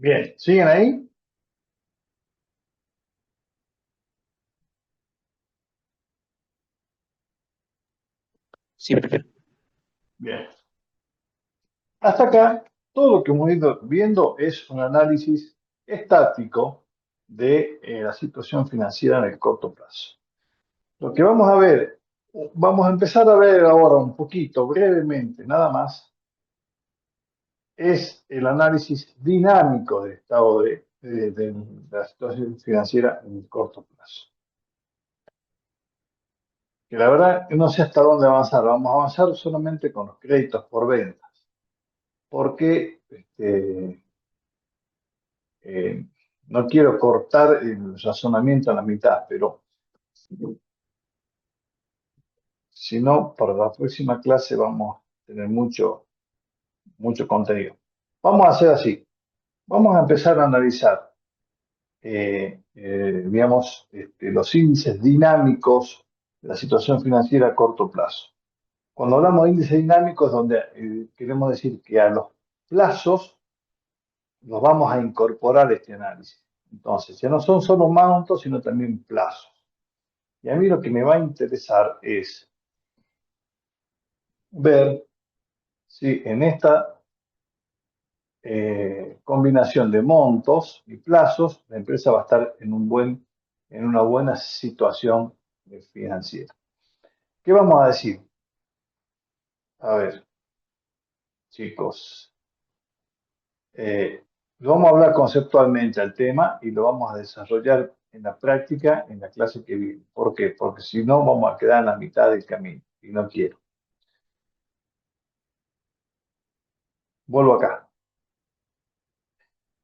Speaker 1: Bien, ¿siguen ahí?
Speaker 2: Sí, profe.
Speaker 1: Bien. Hasta acá, todo lo que hemos ido viendo es un análisis estático de la situación financiera en el corto plazo. Lo que vamos a ver, vamos a empezar a ver ahora un poquito, brevemente, nada más, es el análisis dinámico del estado de la situación financiera en el corto plazo. Que la verdad no sé hasta dónde avanzar, vamos a avanzar solamente con los créditos por ventas, porque eh, no quiero cortar el razonamiento a la mitad, pero si no, para la próxima clase vamos a tener mucho contenido. Vamos a hacer así. Vamos a empezar a analizar, digamos, los índices dinámicos de la situación financiera a corto plazo. Cuando hablamos de índices dinámicos, donde queremos decir que a los plazos los vamos a incorporar a este análisis. Entonces, ya no son solo montos, sino también plazos. Y a mí lo que me va a interesar es ver si en esta combinación de montos y plazos, la empresa va a estar en una buena situación financiera. ¿Qué vamos a decir? A ver, chicos, lo vamos a hablar conceptualmente al tema y lo vamos a desarrollar en la práctica en la clase que viene. ¿Por qué? Porque si no, vamos a quedar en la mitad del camino y no quiero. Vuelvo acá.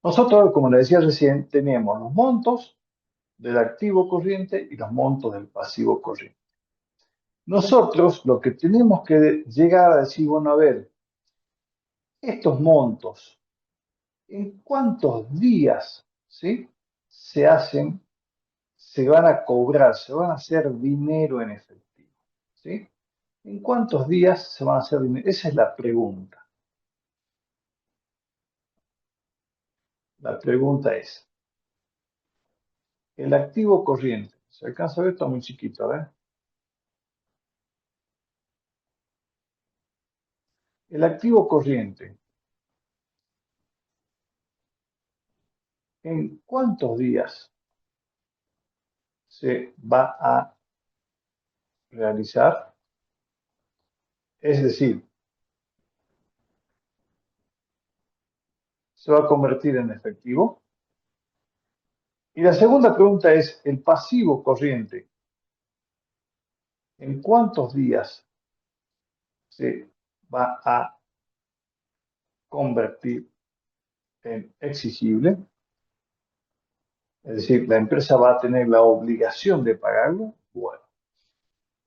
Speaker 1: Nosotros, como le decía recién, tenemos los montos del activo corriente y los montos del pasivo corriente. Nosotros lo que tenemos que llegar a decir, bueno, a ver, estos montos, ¿en cuántos días, ¿sí?, se hacen, se van a cobrar, se van a hacer dinero en efectivo? ¿Sí? ¿En cuántos días se van a hacer dinero? Esa es la pregunta. La pregunta es, el activo corriente, ¿se alcanza a ver? Está muy chiquito, ¿eh? El activo corriente, ¿en cuántos días se va a realizar? Es decir, ¿se va a convertir en efectivo? Y la segunda pregunta es, ¿el pasivo corriente, en cuántos días se va a convertir en exigible? Es decir, la empresa va a tener la obligación de pagarlo. Bueno,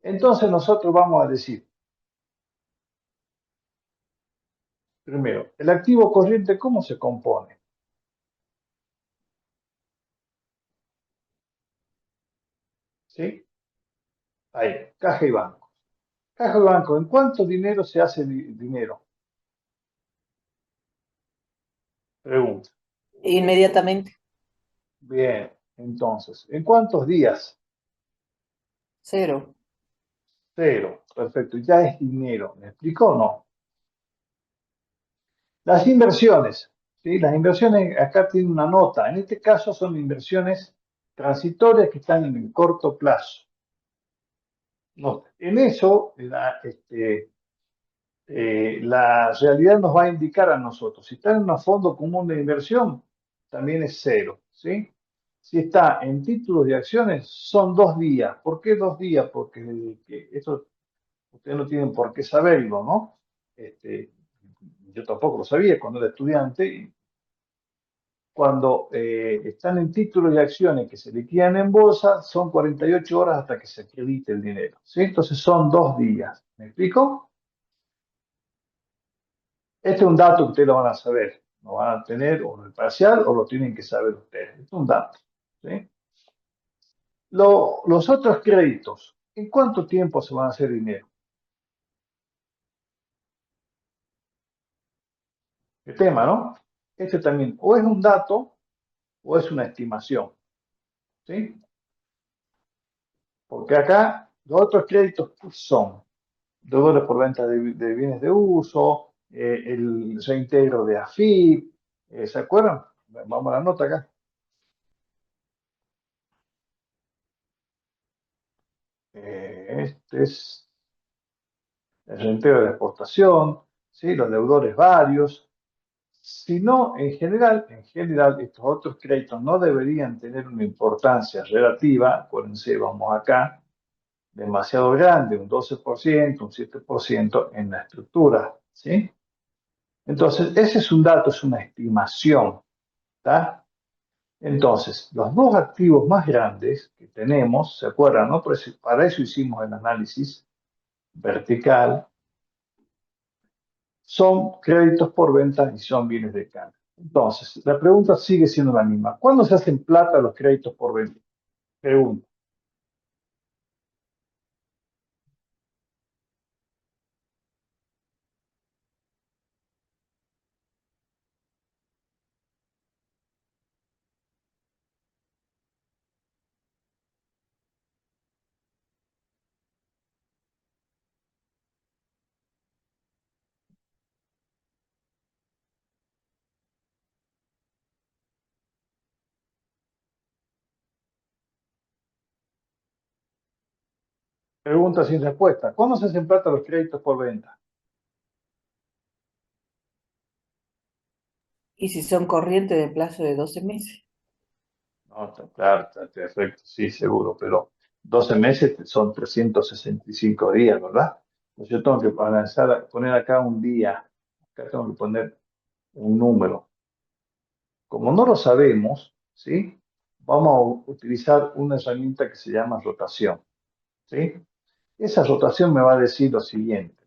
Speaker 1: entonces nosotros vamos a decir, primero, el activo corriente, ¿cómo se compone? ¿Sí? Ahí, caja y banco. Caja y banco, ¿en cuánto dinero se hace dinero? Pregunta.
Speaker 3: Inmediatamente.
Speaker 1: Bien, entonces, ¿en cuántos días?
Speaker 3: 0.
Speaker 1: Cero. Perfecto, ya es dinero. ¿Me explico o no? Las inversiones, ¿sí? Las inversiones acá tienen una nota. En este caso son inversiones transitorias que están en el corto plazo. No, en eso, la realidad nos va a indicar a nosotros. Si está en un fondo común de inversión, también es cero, ¿sí? Si está en títulos de acciones, son 2 días. ¿Por qué 2 días? Porque eso ustedes no tienen por qué saberlo, ¿no? Yo tampoco lo sabía cuando era estudiante. Cuando están en títulos y acciones que se liquidan en bolsa, son 48 horas hasta que se acredite el dinero, ¿sí? Entonces son 2 días. ¿Me explico? Este es un dato que ustedes lo van a saber. Lo van a tener o en el parcial o lo tienen que saber ustedes. Este es un dato, ¿sí? Los otros créditos, ¿en cuánto tiempo se van a hacer dinero? El tema, ¿no? Este también o es un dato o es una estimación, ¿sí? Porque acá los otros créditos son deudores por venta de bienes de uso, el reintegro de AFIP, ¿se acuerdan? Vamos a la nota acá. Este es el reintegro de exportación, ¿sí? Los deudores varios. Si no, en general, estos otros créditos no deberían tener una importancia relativa, acuérdense, vamos acá, demasiado grande, un 12%, un 7% en la estructura, ¿sí? Entonces, ese es un dato, es una estimación, ¿está? Entonces, los dos activos más grandes que tenemos, ¿se acuerdan, no? Para eso hicimos el análisis vertical, son créditos por venta y son bienes de cambio. Entonces, la pregunta sigue siendo la misma. ¿Cuándo se hacen plata los créditos por venta? Pregunta. Pregunta sin respuesta. ¿Cuándo se hacen plata los créditos por venta?
Speaker 3: ¿Y si son corrientes de plazo de 12 meses?
Speaker 1: No, está claro, está perfecto, sí, seguro, pero 12 meses son 365 días, ¿verdad? Pues yo tengo que poner acá un día, acá tengo que poner un número. Como no lo sabemos, ¿sí? Vamos a utilizar una herramienta que se llama rotación, ¿sí? Esa rotación me va a decir lo siguiente.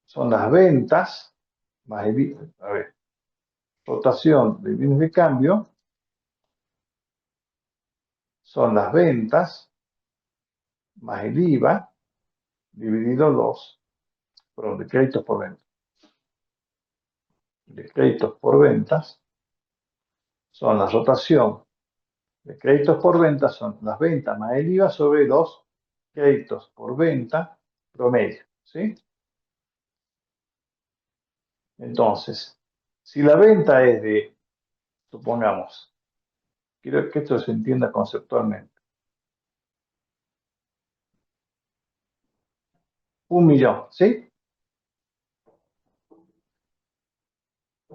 Speaker 1: Son las ventas más el, a ver, rotación de bienes de cambio son las ventas más el IVA dividido de créditos por ventas. De créditos por ventas son la rotación de créditos por ventas, son las ventas más el IVA sobre los créditos por venta promedio, ¿sí? Entonces, si la venta es de, supongamos, quiero que esto se entienda conceptualmente, 1.000.000, ¿sí?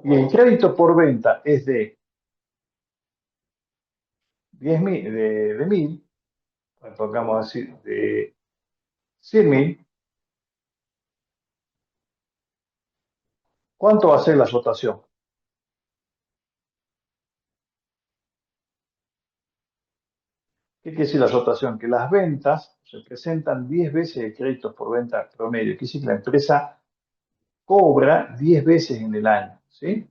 Speaker 1: Y el crédito por venta es de 10.000, de 1.000, pongamos así, de 100.000, ¿cuánto va a ser la rotación? ¿Qué quiere decir la rotación? Que las ventas representan 10 veces el crédito por venta promedio. Quiere decir que la empresa cobra 10 veces en el año, ¿sí?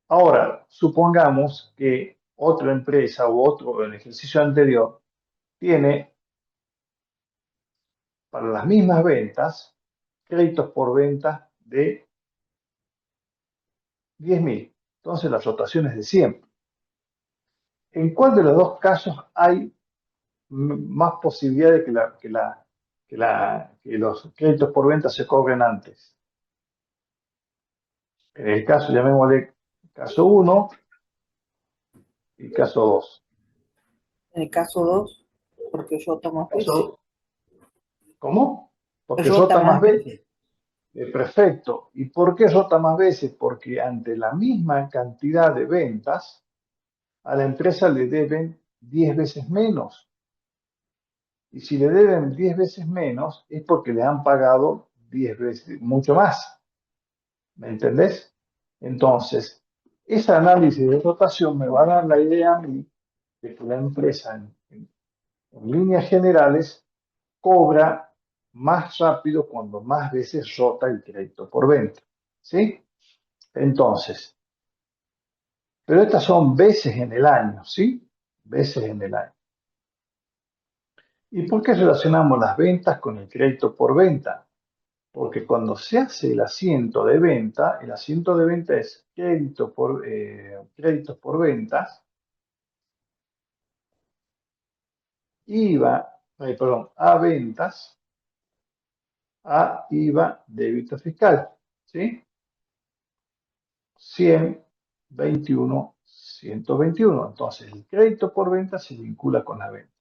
Speaker 1: Ahora, supongamos que otra empresa u otro en el ejercicio anterior tiene para las mismas ventas créditos por venta de 10.000. Entonces la rotación es de 100. ¿En cuál de los dos casos hay más posibilidad de que los créditos por venta se cobren antes? En el caso, llamémosle caso 1 y caso 2.
Speaker 5: En el caso 2, porque yo tomo veces.
Speaker 1: ¿Cómo? Porque
Speaker 5: Rota
Speaker 1: rota más
Speaker 5: más
Speaker 1: veces. Perfecto. ¿Y por qué rota más veces? Porque ante la misma cantidad de ventas, a la empresa le deben 10 veces menos. Y si le deben 10 veces menos, es porque le han pagado 10 veces, mucho más. ¿Me entendés? Entonces, ese análisis de rotación me va a dar la idea a mí de que la empresa, en líneas generales, cobra más rápido cuando más veces rota el crédito por venta. ¿Sí? Entonces, pero estas son veces en el año, ¿sí? Veces en el año. ¿Y por qué relacionamos las ventas con el crédito por venta? Porque cuando se hace el asiento de venta, el asiento de venta es créditos por ventas, IVA, perdón, a ventas, a IVA débito fiscal, ¿sí? 100, 21, 121. Entonces, el crédito por venta se vincula con la venta.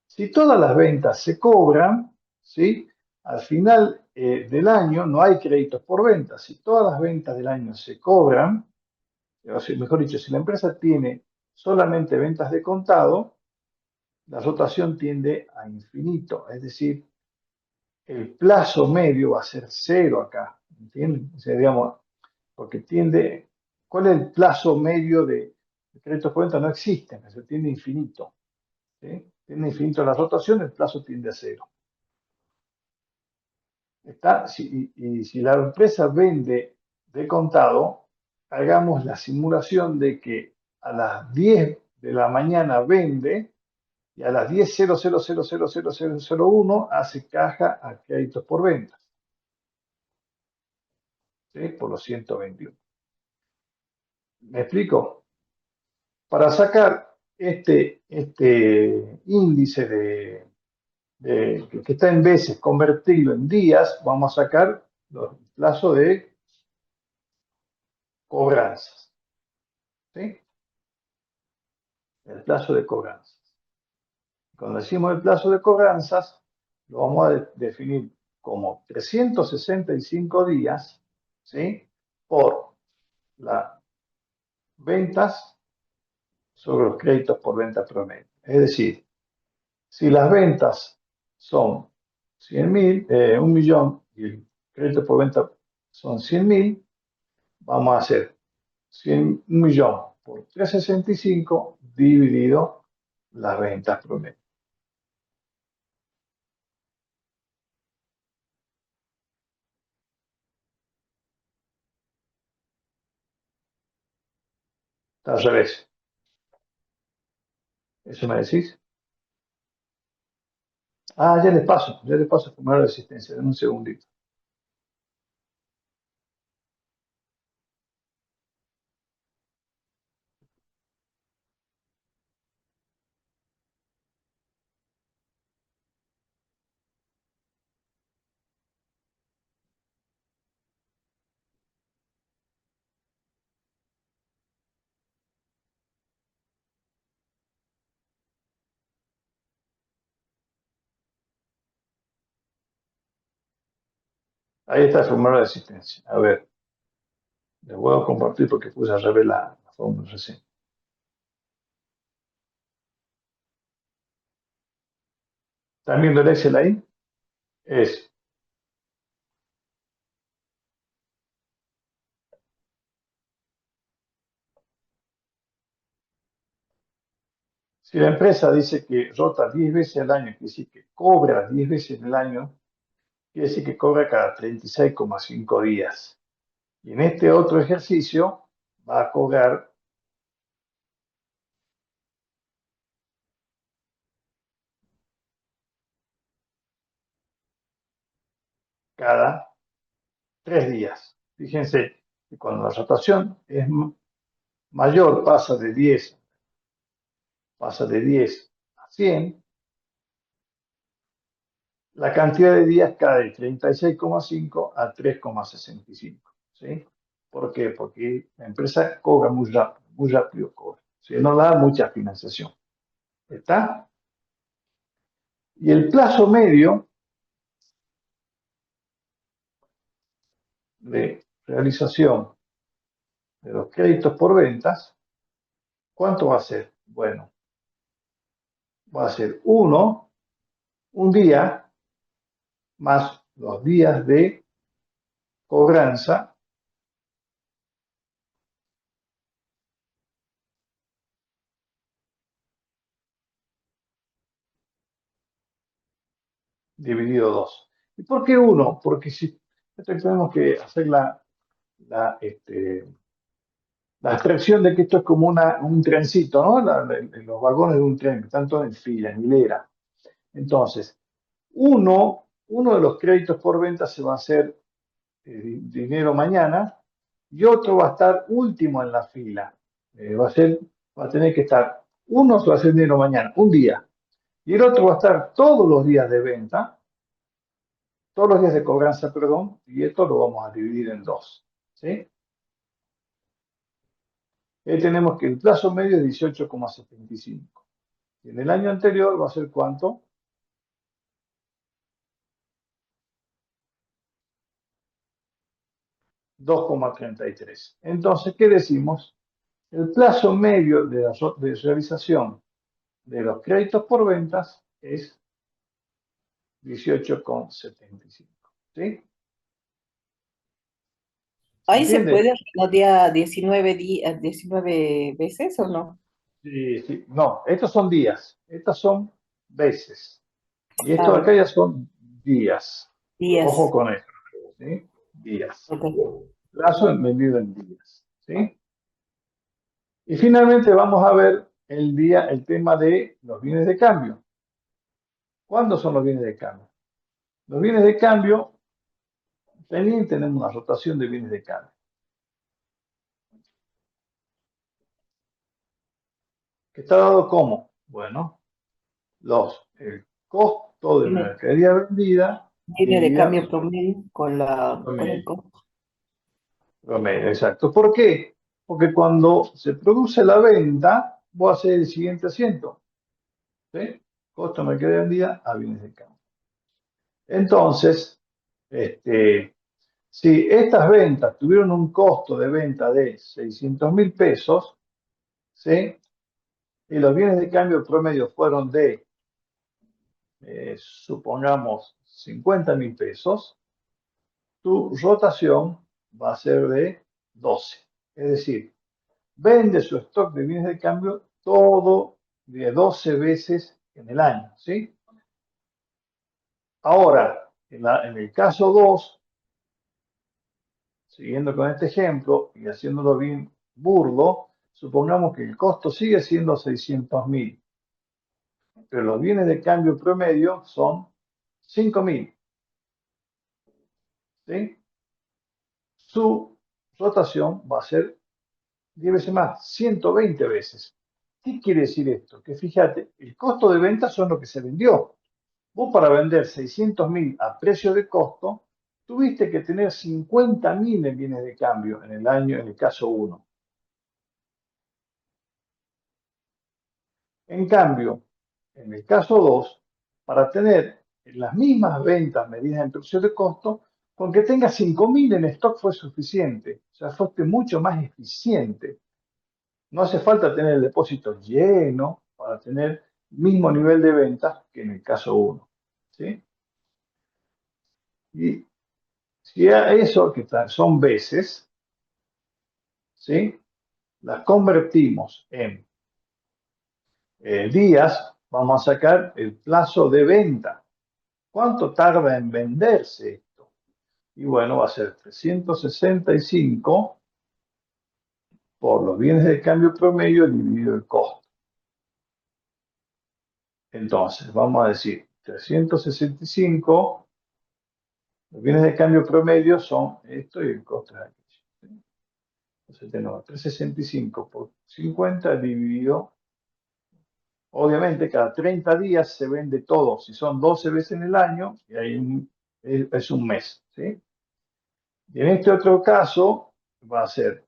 Speaker 1: Si todas las ventas se cobran, ¿sí? Al final del año no hay créditos por venta. Si todas las ventas del año se cobran, o sea, mejor dicho, si la empresa tiene solamente ventas de contado, la rotación tiende a infinito. Es decir, el plazo medio va a ser cero acá. ¿Entienden? O sea, digamos, porque tiende, ¿cuál es el plazo medio de créditos por venta? No existe, se tiende a infinito. ¿Sí? Tiende a infinito la rotación, el plazo tiende a cero. Y si la empresa vende de contado, hagamos la simulación de que a las 10 de la mañana vende y a las 10:00:00:0001 hace caja a créditos por venta, ¿sí? Por los 121. ¿Me explico? Para sacar este índice que está en veces convertido en días, vamos a sacar los plazos de cobranzas, ¿sí? El plazo de cobranzas. Cuando decimos el plazo de cobranzas, lo vamos a definir como 365 días, ¿sí? Por las ventas sobre los créditos por venta promedio. Es decir, si las ventas son 100.000, 1.000.000 y el crédito por venta son 100.000, vamos a hacer 100 millón por 365 dividido las ventas promedio. Está al revés. ¿Eso me decís? Ah, ya les paso el formulario de asistencia. Denme un segundito. Ahí está el formulario de asistencia. A ver, les voy a compartir porque puse al revés la fórmula recién. ¿Están viendo el Excel ahí? Es si la empresa dice que rota 10 veces al año, quiere decir que cobra 10 veces en el año, quiere decir que cobra cada 36,5 días. Y en este otro ejercicio va a cobrar cada 3 días. Fíjense que cuando la rotación es mayor, pasa de 10 a 100, la cantidad de días cae de 36,5 a 3,65. ¿Sí? ¿Por qué? Porque la empresa cobra muy rápido cobra. ¿Sí? No da mucha financiación. ¿Está? Y el plazo medio de realización de los créditos por ventas, ¿cuánto va a ser? Bueno, va a ser un día más los días de cobranza dividido 2. ¿Y por qué 1? Porque si tenemos que hacer la, la abstracción de que esto es como un trencito, ¿no? Los vagones de un tren, que están todos en fila, en hilera. Entonces, uno de los créditos por venta se va a hacer dinero mañana y otro va a estar último en la fila. Va a tener que estar, uno se va a hacer dinero mañana, un día, y el otro va a estar todos los días de venta, todos los días de cobranza, perdón, y esto lo vamos a dividir en 2. ¿Sí? Ahí tenemos que el plazo medio es 18,75. Y en el año anterior va a ser ¿cuánto? 2,33. Entonces, ¿qué decimos? El plazo medio de realización de los créditos por ventas es 18,75. ¿Sí?
Speaker 5: Ahí se
Speaker 1: ¿Entiende?
Speaker 5: puede redondear 19 veces o no.
Speaker 1: Sí, sí. No, estos son días. Estas son veces. Y
Speaker 5: Ah,
Speaker 1: estos acá
Speaker 5: bueno,
Speaker 1: ya son días. Ojo
Speaker 5: 10.
Speaker 1: con esto. ¿Sí? Días.
Speaker 5: Ok.
Speaker 1: Plazo medido en días. ¿Sí? Y finalmente vamos a ver el tema de los bienes de cambio. ¿Cuándo son los bienes de cambio? Los bienes de cambio, también tenemos una rotación de bienes de cambio. ¿Que está dado cómo? Bueno, el costo de la
Speaker 5: Viene,
Speaker 1: mercadería vendida
Speaker 5: viene de
Speaker 1: dividida
Speaker 5: cambio promedio con el
Speaker 1: promedio.
Speaker 5: costo.
Speaker 1: Promedio, exacto. ¿Por qué? Porque cuando se produce la venta, voy a hacer el siguiente asiento. ¿Sí? Costo de mercadería vendida a bienes de cambio. Entonces, si estas ventas tuvieron un costo de venta de 600.000 pesos, ¿sí? Y los bienes de cambio promedio fueron de, supongamos, 50.000 pesos, tu rotación va a ser de 12. Es decir, vende su stock de bienes de cambio todo de 12 veces en el año, ¿sí? Ahora, en el caso 2, siguiendo con este ejemplo y haciéndolo bien burdo, supongamos que el costo sigue siendo 600.000, pero los bienes de cambio promedio son 5.000, ¿sí? Su rotación va a ser 10 veces más, 120 veces. ¿Qué quiere decir esto? Que fíjate, el costo de venta son lo que se vendió. Vos para vender 600.000 a precio de costo, tuviste que tener 50.000 en bienes de cambio en el año, en el caso 1. En cambio, en el caso 2, para tener las mismas ventas medidas en precio de costo, con que tengas 5.000 en stock fue suficiente. O sea, fuiste mucho más eficiente. No hace falta tener el depósito lleno para tener el mismo nivel de ventas que en el caso 1. ¿Sí? Y si a eso, que son veces, ¿sí? Las convertimos en días, vamos a sacar el plazo de venta. ¿Cuánto tarda en venderse esto? Y bueno, va a ser 365 por los bienes de cambio promedio dividido el costo. Entonces, vamos a decir 365, los bienes de cambio promedio son esto y el costo es aquello. Entonces tenemos 365 por 50 dividido. Obviamente, cada 30 días se vende todo. Si son 12 veces en el año, y ahí es un mes. ¿Sí? Y en este otro caso, va a ser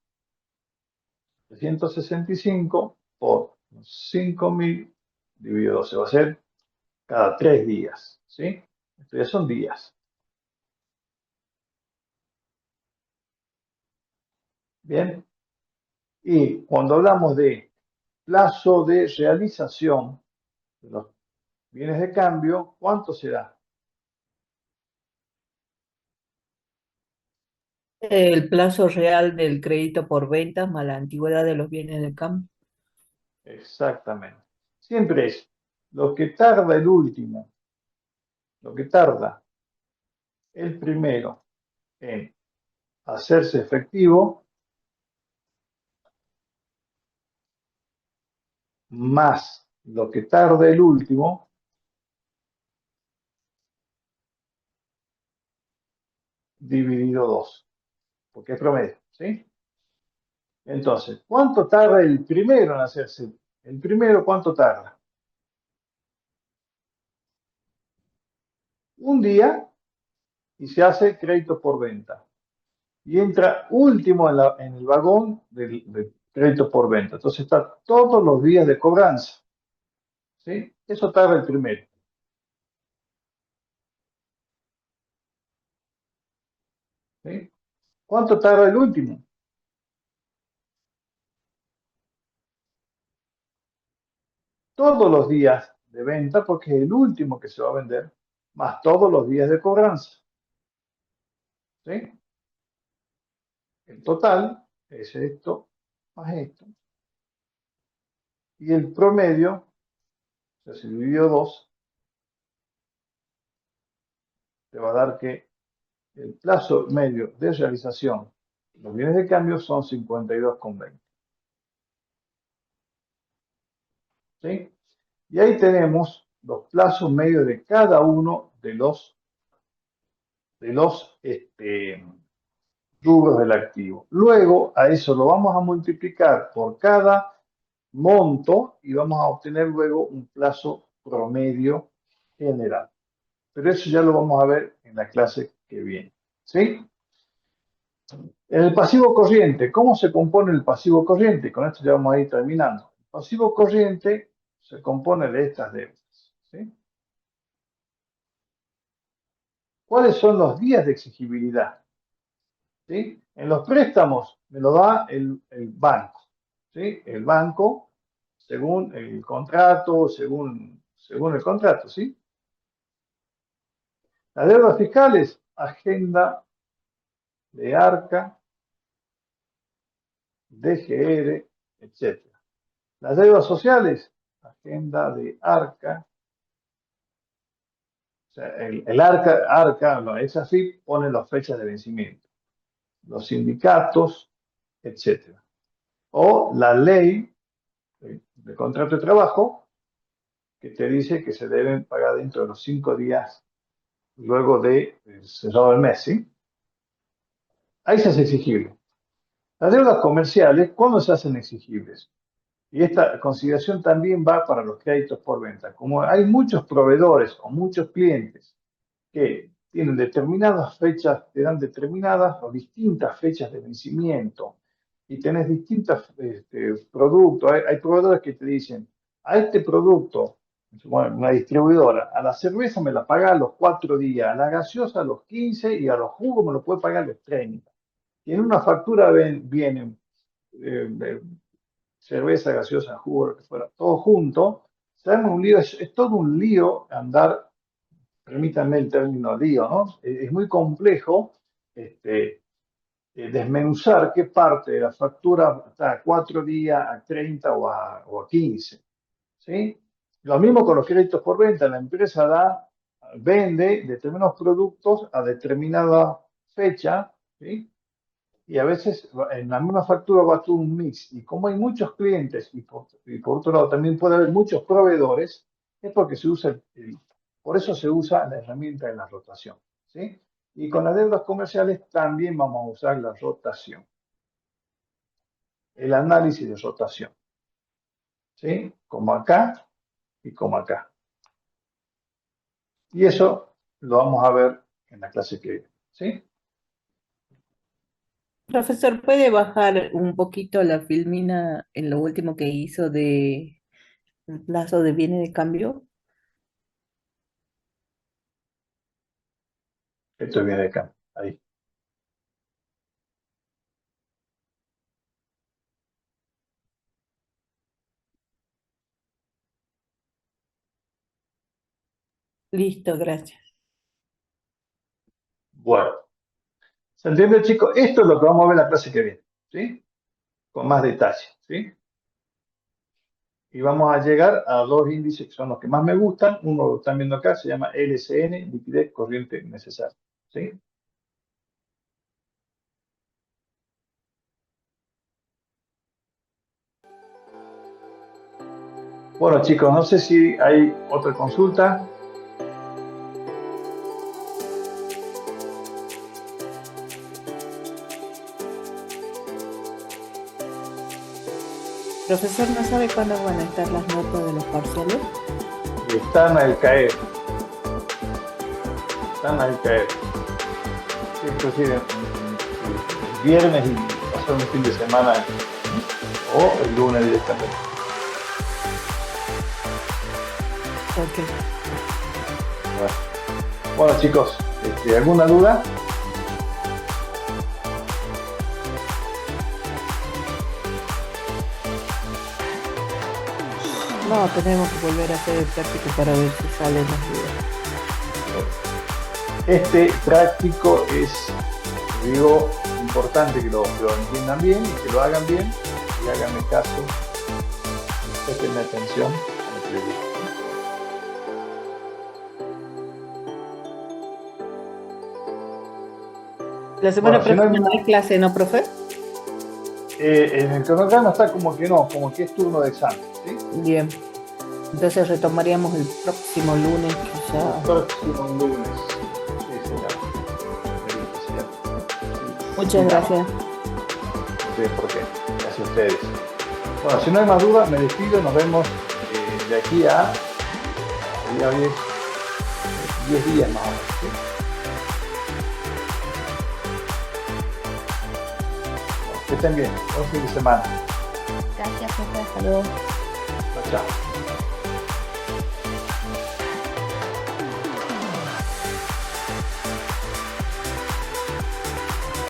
Speaker 1: 365 por 5.000 dividido 12. Va a ser cada 3 días. ¿Sí? Esto ya son días. Bien. Y cuando hablamos de plazo de realización de los bienes de cambio, ¿cuánto será?
Speaker 5: El plazo real del crédito por ventas más la antigüedad de los bienes de cambio.
Speaker 1: Exactamente. Siempre es lo que tarda el último, lo que tarda el primero en hacerse efectivo, más lo que tarda el último, dividido 2, porque es promedio, ¿sí? Entonces, ¿cuánto tarda el primero en hacerse? El primero, ¿cuánto tarda? Un día y se hace crédito por venta. Y entra último en el vagón del crédito por venta. Entonces está todos los días de cobranza. ¿Sí? Eso tarda el primero. ¿Sí? ¿Cuánto tarda el último? Todos los días de venta, porque es el último que se va a vender, más todos los días de cobranza. ¿Sí? El total es esto más esto. Y el promedio, o sea, si dividido 2, te va a dar que el plazo medio de realización de los bienes de cambio son 52,20. ¿Sí? Y ahí tenemos los plazos medios de cada uno de los rubros del activo. Luego a eso lo vamos a multiplicar por cada monto y vamos a obtener luego un plazo promedio general. Pero eso ya lo vamos a ver en la clase que viene. ¿Sí? En el pasivo corriente, ¿cómo se compone el pasivo corriente? Con esto ya vamos a ir terminando. El pasivo corriente se compone de estas deudas. ¿Sí? ¿Cuáles son los días de exigibilidad? ¿Sí? En los préstamos me lo da el banco. ¿Sí? El banco, según el contrato, según el contrato. ¿Sí? Las deudas fiscales, agenda de ARCA, DGR, etc. Las deudas sociales, agenda de ARCA. O sea, el ARCA, es así, pone las fechas de vencimiento. Los sindicatos, etc. O la ley de contrato de trabajo, que te dice que se deben pagar dentro de los 5 días luego de cerrado el mes, ¿sí? Ahí se hace exigible. Las deudas comerciales, ¿cuándo se hacen exigibles? Y esta consideración también va para los créditos por venta. Como hay muchos proveedores o muchos clientes que tienen determinadas fechas, te dan determinadas o distintas fechas de vencimiento y tenés distintos productos. Hay proveedores que te dicen, a este producto, una distribuidora, a la cerveza me la paga a los 4 días, a la gaseosa a los 15 y a los jugos me lo puede pagar a los 30. Y en una factura vienen cerveza, gaseosa, jugo, lo que fuera, todo junto, se arma un lío, es todo un lío andar, permítanme el término lío, ¿no? Es muy complejo desmenuzar qué parte de la factura está a 4 días, a 30 o a 15, ¿sí? Lo mismo con los créditos por venta, la empresa vende determinados productos a determinada fecha, ¿sí? Y a veces en la misma factura va todo un mix. Y como hay muchos clientes y por otro lado también puede haber muchos proveedores, es porque se usa, por eso se usa la herramienta de la rotación, ¿sí? Y con las deudas comerciales también vamos a usar la rotación, el análisis de rotación, ¿sí? Como acá y como acá. Y eso lo vamos a ver en la clase que viene, ¿sí?
Speaker 5: Profesor, ¿puede bajar un poquito la filmina en lo último que hizo de el plazo de bienes de cambio?
Speaker 1: Esto viene de acá, ahí.
Speaker 5: Listo, gracias.
Speaker 1: Bueno. ¿Se entiende, chicos? Esto es lo que vamos a ver en la clase que viene, ¿sí? Con más detalle, ¿sí? Y vamos a llegar a dos índices que son los que más me gustan. Uno lo están viendo acá, se llama LCN, liquidez corriente necesaria, ¿sí? Bueno, chicos, no sé si hay otra consulta.
Speaker 5: Profesor, ¿no sabe cuándo van a estar las notas de los parciales?
Speaker 1: Están al caer. Están al caer. Inclusive el viernes y pasar un fin de semana o el lunes directamente.
Speaker 5: Ok.
Speaker 1: Bueno, chicos, ¿alguna duda?
Speaker 5: No, tenemos que volver a hacer el práctico para ver si salen las dudas.
Speaker 1: Este práctico es, digo, importante que lo entiendan bien y que lo hagan bien y háganme caso, presten atención a lo que les digo.
Speaker 5: La semana
Speaker 1: Bueno, si no hay-
Speaker 5: próxima no hay clase, ¿no, profe?
Speaker 1: En el cronograma está como que no, como que es turno de examen, ¿sí?
Speaker 5: Bien. Entonces retomaríamos el próximo lunes, que ya...
Speaker 1: Próximo lunes. Sí, señor.
Speaker 5: Muchas gracias.
Speaker 1: No sé por qué. Gracias a ustedes. Bueno, si no hay más dudas, me despido. Nos vemos de aquí a hoy es 10 días más o menos, ¿sí? Que estén bien. Buen fin de semana.
Speaker 4: Gracias, profe. Hasta luego.
Speaker 1: Chao, chao.